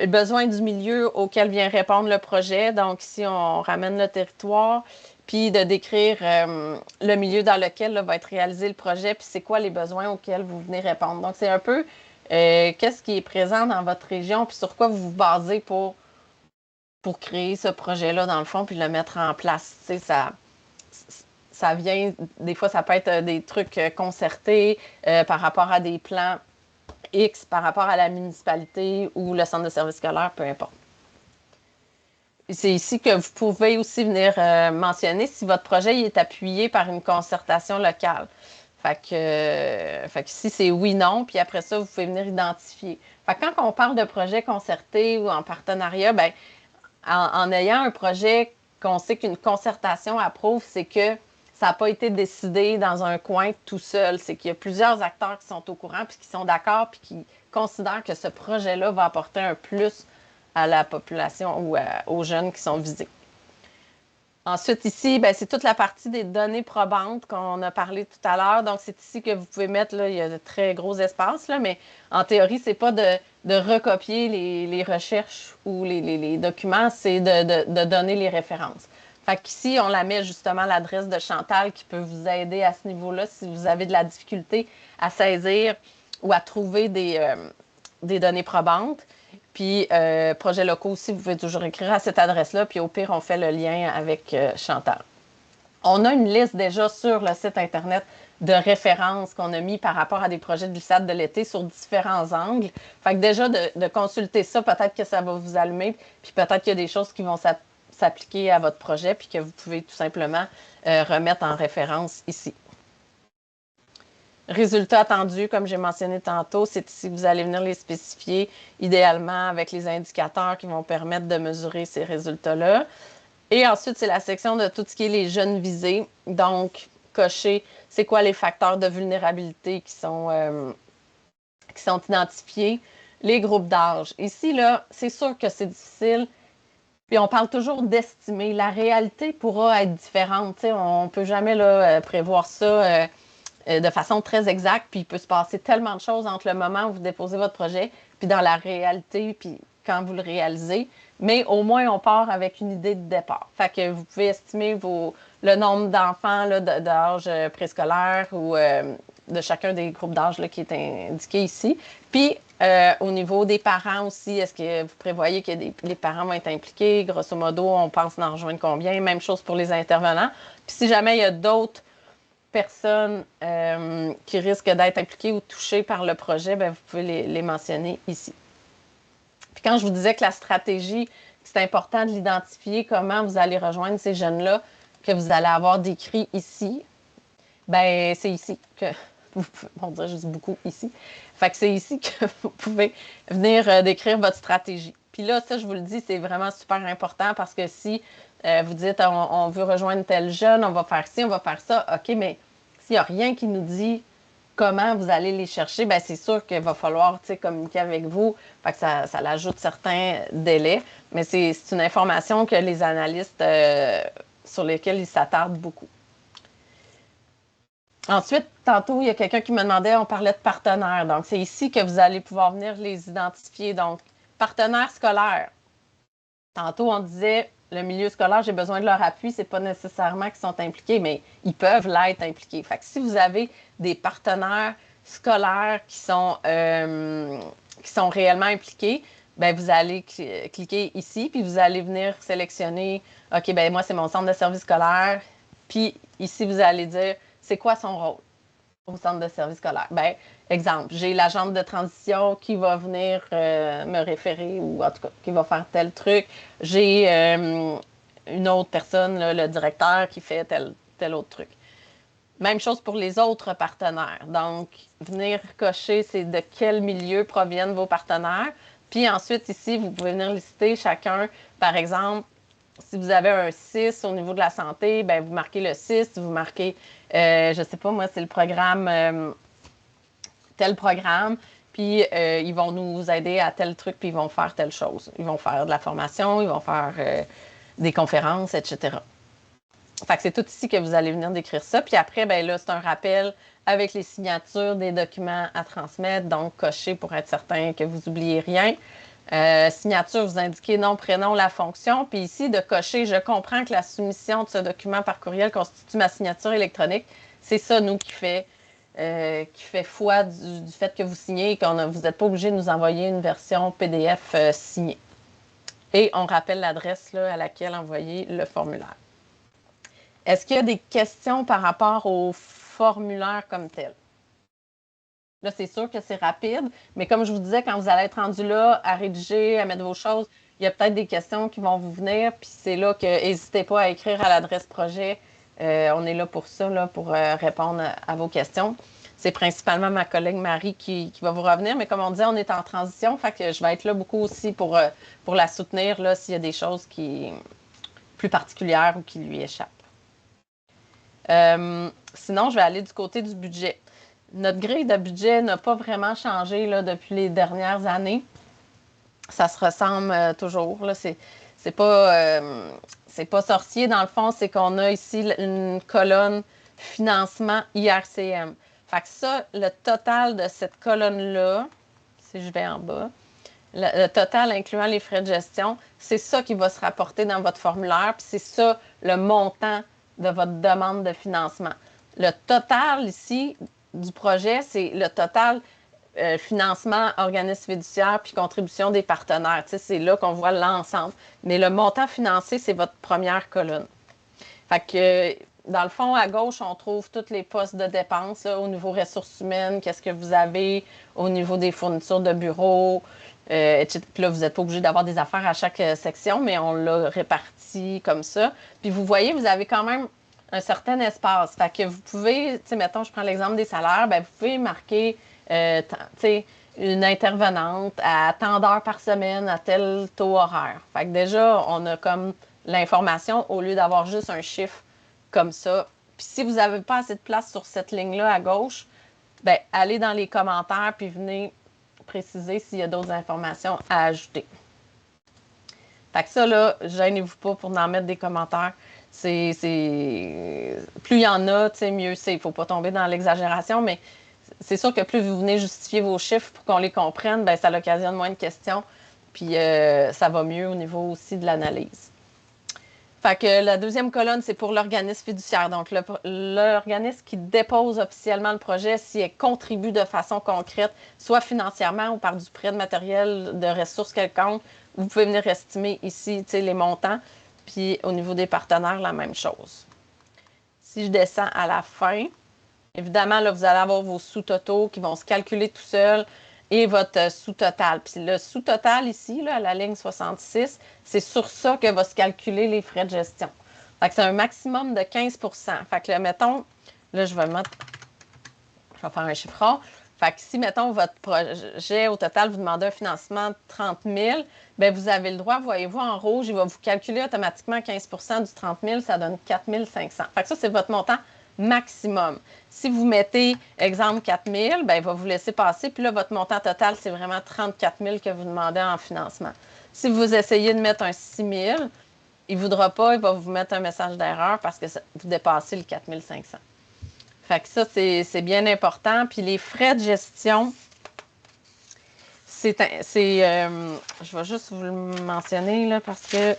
S2: Besoin du milieu auquel vient répondre le projet. Donc, ici, on ramène le territoire. puis de décrire le milieu dans lequel là, va être réalisé le projet, puis c'est quoi les besoins auxquels vous venez répondre. Donc, c'est un peu qu'est-ce qui est présent dans votre région, puis sur quoi vous vous basez pour créer ce projet-là, dans le fond, puis le mettre en place. Tu sais, ça vient, des fois, ça peut être des trucs concertés par rapport à des plans X, par rapport à la municipalité ou le centre de service scolaire, peu importe. C'est ici que vous pouvez aussi venir mentionner si votre projet est appuyé par une concertation locale. Fait que ici, c'est oui-non, puis après ça, vous pouvez venir identifier. Fait que quand on parle de projet concerté ou en partenariat, ben, en ayant un projet qu'on sait qu'une concertation approuve, c'est que ça n'a pas été décidé dans un coin tout seul. C'est qu'il y a plusieurs acteurs qui sont au courant, puis qui sont d'accord, puis qui considèrent que ce projet-là va apporter un plus à la population ou aux jeunes qui sont visés. Ensuite, ici, ben, c'est toute la partie des données probantes qu'on a parlé tout à l'heure. Donc, c'est ici que vous pouvez mettre, là, il y a de très gros espaces, là, mais en théorie, ce n'est pas de recopier les recherches ou les documents, c'est de donner les références. Fait qu'ici, on la met justement l'adresse de Chantal qui peut vous aider à ce niveau-là si vous avez de la difficulté à saisir ou à trouver des données probantes. Puis, projets locaux aussi, vous pouvez toujours écrire à cette adresse-là. Puis, au pire, on fait le lien avec Chantal. On a une liste déjà sur le site Internet de références qu'on a mis par rapport à des projets de glissade de l'été sur différents angles. Fait que déjà, de consulter ça, peut-être que ça va vous allumer. Puis, peut-être qu'il y a des choses qui vont s'appliquer à votre projet puis que vous pouvez tout simplement remettre en référence ici. Résultats attendus, comme j'ai mentionné tantôt, c'est ici que vous allez venir les spécifier, idéalement avec les indicateurs qui vont permettre de mesurer ces résultats-là. Et ensuite, c'est la section de tout ce qui est les jeunes visés. Donc, cocher, c'est quoi les facteurs de vulnérabilité qui sont identifiés, les groupes d'âge. Ici, là, c'est sûr que c'est difficile. Puis on parle toujours d'estimer. La réalité pourra être différente. T'sais, on ne peut jamais là, prévoir ça de façon très exacte, puis il peut se passer tellement de choses entre le moment où vous déposez votre projet, puis dans la réalité, puis quand vous le réalisez. Mais au moins, on part avec une idée de départ. Fait que vous pouvez estimer le nombre d'enfants d'âge préscolaire ou de chacun des groupes d'âge qui est indiqué ici. Puis, au niveau des parents aussi, est-ce que vous prévoyez que les parents vont être impliqués? Grosso modo, on pense d'en rejoindre combien? Même chose pour les intervenants. Puis si jamais il y a d'autres personnes qui risquent d'être impliquées ou touchées par le projet, bien, vous pouvez les mentionner ici. Puis quand je vous disais que la stratégie, c'est important de l'identifier, comment vous allez rejoindre ces jeunes-là que vous allez avoir décrit ici, bien, c'est ici que vous pouvez, on dirait juste beaucoup ici. Fait que c'est ici que vous pouvez venir décrire votre stratégie. Puis là, ça, je vous le dis, c'est vraiment super important parce que si vous dites on veut rejoindre tel jeune, on va faire ci, on va faire ça, OK, mais s'il n'y a rien qui nous dit comment vous allez les chercher, bien, c'est sûr qu'il va falloir communiquer avec vous. Fait que ça ajoute certains délais, mais c'est une information que les analystes sur lesquels ils s'attardent beaucoup. Ensuite, tantôt, il y a quelqu'un qui me demandait, on parlait de partenaires. Donc, c'est ici que vous allez pouvoir venir les identifier. Donc, partenaires scolaires. Tantôt, on disait, le milieu scolaire, j'ai besoin de leur appui. Ce n'est pas nécessairement qu'ils sont impliqués, mais ils peuvent l'être impliqués. Fait que si vous avez des partenaires scolaires qui sont réellement impliqués, bien, vous allez cliquer ici, puis vous allez venir sélectionner, OK, bien, moi, c'est mon centre de service scolaire. Puis ici, vous allez dire, c'est quoi son rôle au centre de service scolaire? Bien, exemple, j'ai l'agente de transition qui va venir me référer ou en tout cas, qui va faire tel truc. J'ai une autre personne, là, le directeur, qui fait tel autre truc. Même chose pour les autres partenaires. Donc, venir cocher, c'est de quel milieu proviennent vos partenaires. Puis ensuite, ici, vous pouvez venir lister chacun, par exemple, si vous avez un 6 au niveau de la santé, bien, vous marquez le 6, vous marquez, je ne sais pas, moi, c'est le programme, tel programme, puis ils vont nous aider à tel truc, puis ils vont faire telle chose. Ils vont faire de la formation, ils vont faire des conférences, etc. Fait que c'est tout ici que vous allez venir décrire ça. Puis après, bien là, c'est un rappel avec les signatures des documents à transmettre, donc cocher pour être certain que vous n'oubliez rien. Signature, vous indiquez nom, prénom, la fonction. Puis ici, de cocher, je comprends que la soumission de ce document par courriel constitue ma signature électronique. C'est ça, nous, qui fait foi du fait que vous signez et que vous n'êtes pas obligé de nous envoyer une version PDF signée. Et on rappelle l'adresse à laquelle envoyer le formulaire. Est-ce qu'il y a des questions par rapport au formulaire comme tel? Là, c'est sûr que c'est rapide, mais comme je vous disais, quand vous allez être rendu là à rédiger, à mettre vos choses, il y a peut-être des questions qui vont vous venir, puis c'est là que n'hésitez pas à écrire à l'adresse projet. On est là pour ça, pour répondre à vos questions. C'est principalement ma collègue Marie qui va vous revenir, mais comme on disait, on est en transition, fait que je vais être là beaucoup aussi pour la soutenir là, s'il y a des choses plus particulières ou qui lui échappent. Sinon, je vais aller du côté du budget. Notre grille de budget n'a pas vraiment changé là, depuis les dernières années. Ça se ressemble toujours. Là. C'est pas sorcier. Dans le fond, c'est qu'on a ici une colonne financement IRCM. Fait que ça, le total de cette colonne-là, si je vais en bas, le total incluant les frais de gestion, c'est ça qui va se rapporter dans votre formulaire, puis c'est ça le montant de votre demande de financement. Le total ici du projet, c'est le total financement, organisme fiduciaire puis contribution des partenaires. Tu sais, c'est là qu'on voit l'ensemble. Mais le montant financé, c'est votre première colonne. Fait que, dans le fond, à gauche, on trouve tous les postes de dépenses là, au niveau ressources humaines, qu'est-ce que vous avez au niveau des fournitures de bureau, etc. Puis là, vous n'êtes pas obligé d'avoir des affaires à chaque section, mais on l'a réparti comme ça. Puis vous voyez, vous avez quand même un certain espace. Fait que vous pouvez, tu sais, mettons, je prends l'exemple des salaires, bien, vous pouvez marquer, tu sais, une intervenante à tant d'heures par semaine, à tel taux horaire. Fait que déjà, on a comme l'information au lieu d'avoir juste un chiffre comme ça. Puis si vous n'avez pas assez de place sur cette ligne-là à gauche, bien, allez dans les commentaires puis venez préciser s'il y a d'autres informations à ajouter. Fait que ça, là, gênez-vous pas pour en mettre des commentaires. Plus il y en a, mieux c'est. Il ne faut pas tomber dans l'exagération, mais c'est sûr que plus vous venez justifier vos chiffres pour qu'on les comprenne, bien, ça occasionne moins de questions. Puis ça va mieux au niveau aussi de l'analyse. Fait que la deuxième colonne, c'est pour l'organisme fiduciaire. Donc, l'organisme qui dépose officiellement le projet, si elle contribue de façon concrète, soit financièrement ou par du prêt de matériel, de ressources quelconques, vous pouvez venir estimer ici les montants. Puis au niveau des partenaires, la même chose. Si je descends à la fin, évidemment, là, vous allez avoir vos sous-totaux qui vont se calculer tout seuls et votre sous-total. Puis le sous-total ici, là, à la ligne 66, c'est sur ça que va se calculer les frais de gestion. Fait que c'est un maximum de 15 %. Fait que, là, mettons, là, je vais faire un chiffre. Fait que si, mettons, votre projet, au total, vous demandez un financement de 30 000, bien, vous avez le droit, voyez-vous, en rouge, il va vous calculer automatiquement 15 % du 30 000, ça donne 4 500. Fait que ça, c'est votre montant maximum. Si vous mettez, exemple, 4 000, bien, il va vous laisser passer, puis là, votre montant total, c'est vraiment 34 000 que vous demandez en financement. Si vous essayez de mettre un 6 000, il ne voudra pas, il va vous mettre un message d'erreur parce que vous dépassez le 4 500. Fait que ça, c'est bien important. Puis les frais de gestion, je vais juste vous le mentionner là, parce que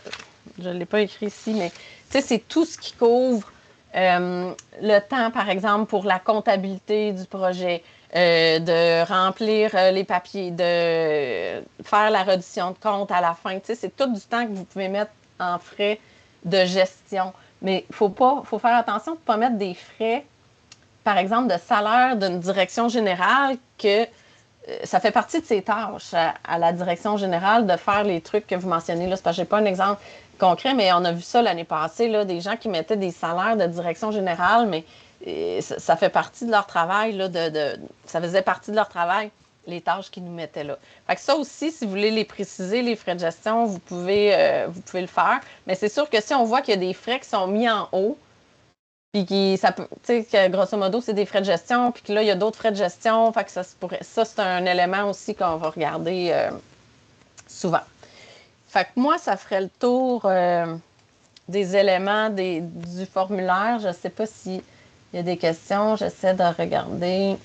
S2: je ne l'ai pas écrit ici, mais c'est tout ce qui couvre le temps, par exemple, pour la comptabilité du projet, de remplir les papiers, de faire la reddition de compte à la fin. C'est tout du temps que vous pouvez mettre en frais de gestion. Mais il faut faire attention de ne pas mettre des frais, par exemple, de salaire d'une direction générale, que ça fait partie de ses tâches à la direction générale de faire les trucs que vous mentionnez là. C'est parce que je n'ai pas un exemple concret, mais on a vu ça l'année passée, là, des gens qui mettaient des salaires de direction générale, mais ça fait partie de leur travail, là, ça faisait partie de leur travail, les tâches qu'ils nous mettaient là. Fait que ça aussi, si vous voulez les préciser, les frais de gestion, vous pouvez le faire. Mais c'est sûr que si on voit qu'il y a des frais qui sont mis en haut, puis que grosso modo, c'est des frais de gestion, puis que là, il y a d'autres frais de gestion. Fait que ça, c'est un élément aussi qu'on va regarder souvent. Fait que moi, ça ferait le tour des éléments du formulaire. Je ne sais pas s'il y a des questions. J'essaie de regarder.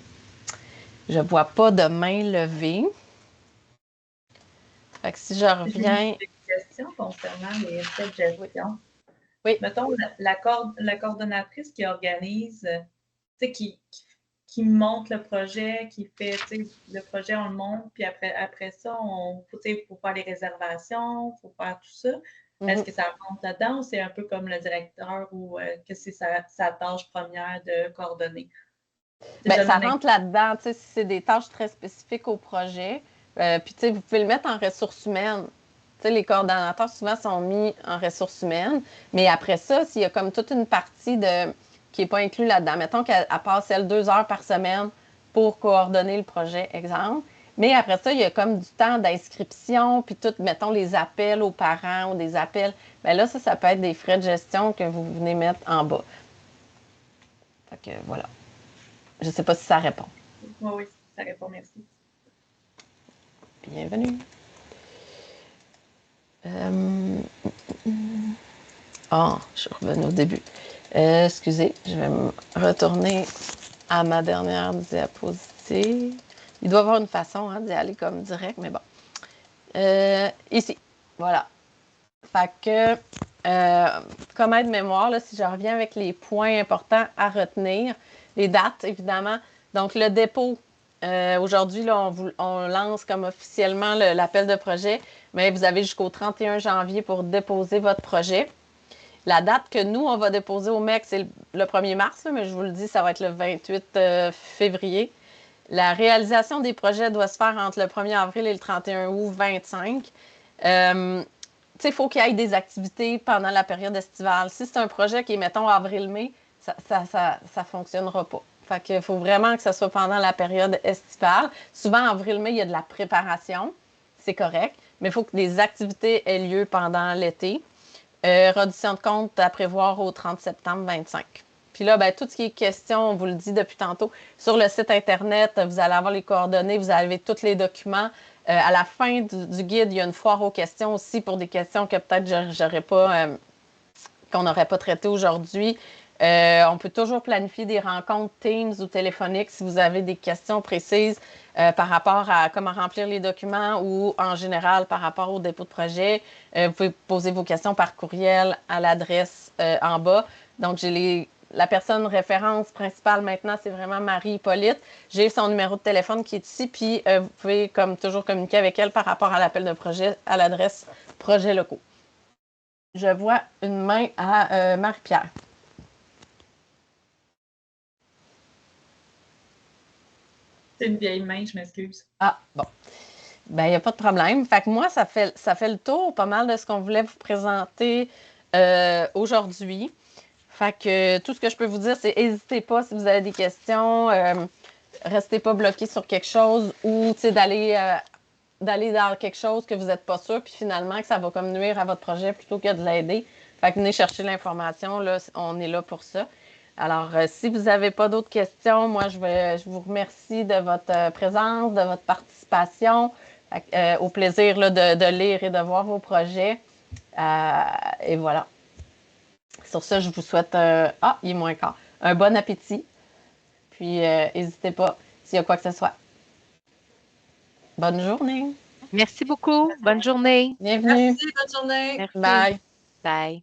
S2: Je ne vois pas de main levée. Fait que si je reviens...
S4: J'ai une question concernant les frais de gestion.
S2: Oui.
S4: Mettons, la coordonnatrice qui organise, qui monte le projet, qui fait, le projet, on le monte, puis après ça, faut faire les réservations, il faut faire tout ça. Est-ce que ça rentre là-dedans ou c'est un peu comme le directeur ou que c'est sa tâche première de coordonner?
S2: Bien, ça rentre là-dedans, si c'est des tâches très spécifiques au projet. Puis, vous pouvez le mettre en ressources humaines. Les coordonnateurs, souvent, sont mis en ressources humaines. Mais après ça, s'il y a comme toute une partie qui n'est pas inclue là-dedans, mettons qu'elle passe, 2 heures par semaine pour coordonner le projet, exemple. Mais après ça, il y a comme du temps d'inscription, puis tout, mettons, les appels aux parents ou des appels. Bien là, ça peut être des frais de gestion que vous venez mettre en bas. Fait que voilà. Je ne sais pas si ça répond.
S4: Oui, ça répond, merci.
S2: Bienvenue. Je suis revenue au début. Excusez, je vais me retourner à ma dernière diapositive. Il doit y avoir une façon d'y aller comme direct, mais bon. Ici, voilà. Fait que, comme aide-mémoire, si je reviens avec les points importants à retenir, les dates, évidemment. Donc, le dépôt, aujourd'hui, on lance comme officiellement l'appel de projet, mais vous avez jusqu'au 31 janvier pour déposer votre projet. La date que nous, on va déposer au MEC, c'est le 1er mars, mais je vous le dis, ça va être le 28 février. La réalisation des projets doit se faire entre le 1er avril et le 31 août 25. Il faut qu'il y ait des activités pendant la période estivale. Si c'est un projet qui est, mettons, avril-mai, ça fonctionnera pas. Fait qu'il faut vraiment que ce soit pendant la période estivale. Souvent, avril-mai, il y a de la préparation. C'est correct. Mais il faut que des activités aient lieu pendant l'été. Reddition de compte à prévoir au 30 septembre 25. Puis là, tout ce qui est question, on vous le dit depuis tantôt, sur le site Internet, vous allez avoir les coordonnées, vous avez tous les documents. À la fin du guide, il y a une foire aux questions aussi pour des questions que peut-être qu'on n'aurait pas traitées aujourd'hui. On peut toujours planifier des rencontres Teams ou téléphoniques si vous avez des questions précises par rapport à comment remplir les documents ou en général par rapport au dépôt de projet. Vous pouvez poser vos questions par courriel à l'adresse en bas. Donc, la personne référence principale maintenant, c'est vraiment Marie-Hippolyte. J'ai son numéro de téléphone qui est ici, puis vous pouvez comme toujours communiquer avec elle par rapport à l'appel de projet à l'adresse Projets locaux. Je vois une main à Marie-Pierre.
S4: C'est une vieille main, je m'excuse.
S2: Ah, bon. Bien, il n'y a pas de problème. Fait que moi, ça fait le tour pas mal de ce qu'on voulait vous présenter aujourd'hui. Fait que tout ce que je peux vous dire, c'est n'hésitez pas si vous avez des questions. Restez pas bloqué sur quelque chose ou d'aller dans quelque chose que vous n'êtes pas sûr, puis finalement que ça va comme nuire à votre projet plutôt que de l'aider. Fait que venez chercher l'information, là, on est là pour ça. Alors, si vous n'avez pas d'autres questions, moi, je vous remercie de votre présence, de votre participation. Au plaisir là, de lire et de voir vos projets. Et voilà. Sur ça, je vous souhaite il est moins quart. Un bon appétit. Puis, n'hésitez pas s'il y a quoi que ce soit. Bonne journée.
S7: Merci beaucoup. Bonne journée.
S2: Bienvenue.
S4: Merci, bonne journée.
S7: Merci.
S2: Bye.
S7: Bye.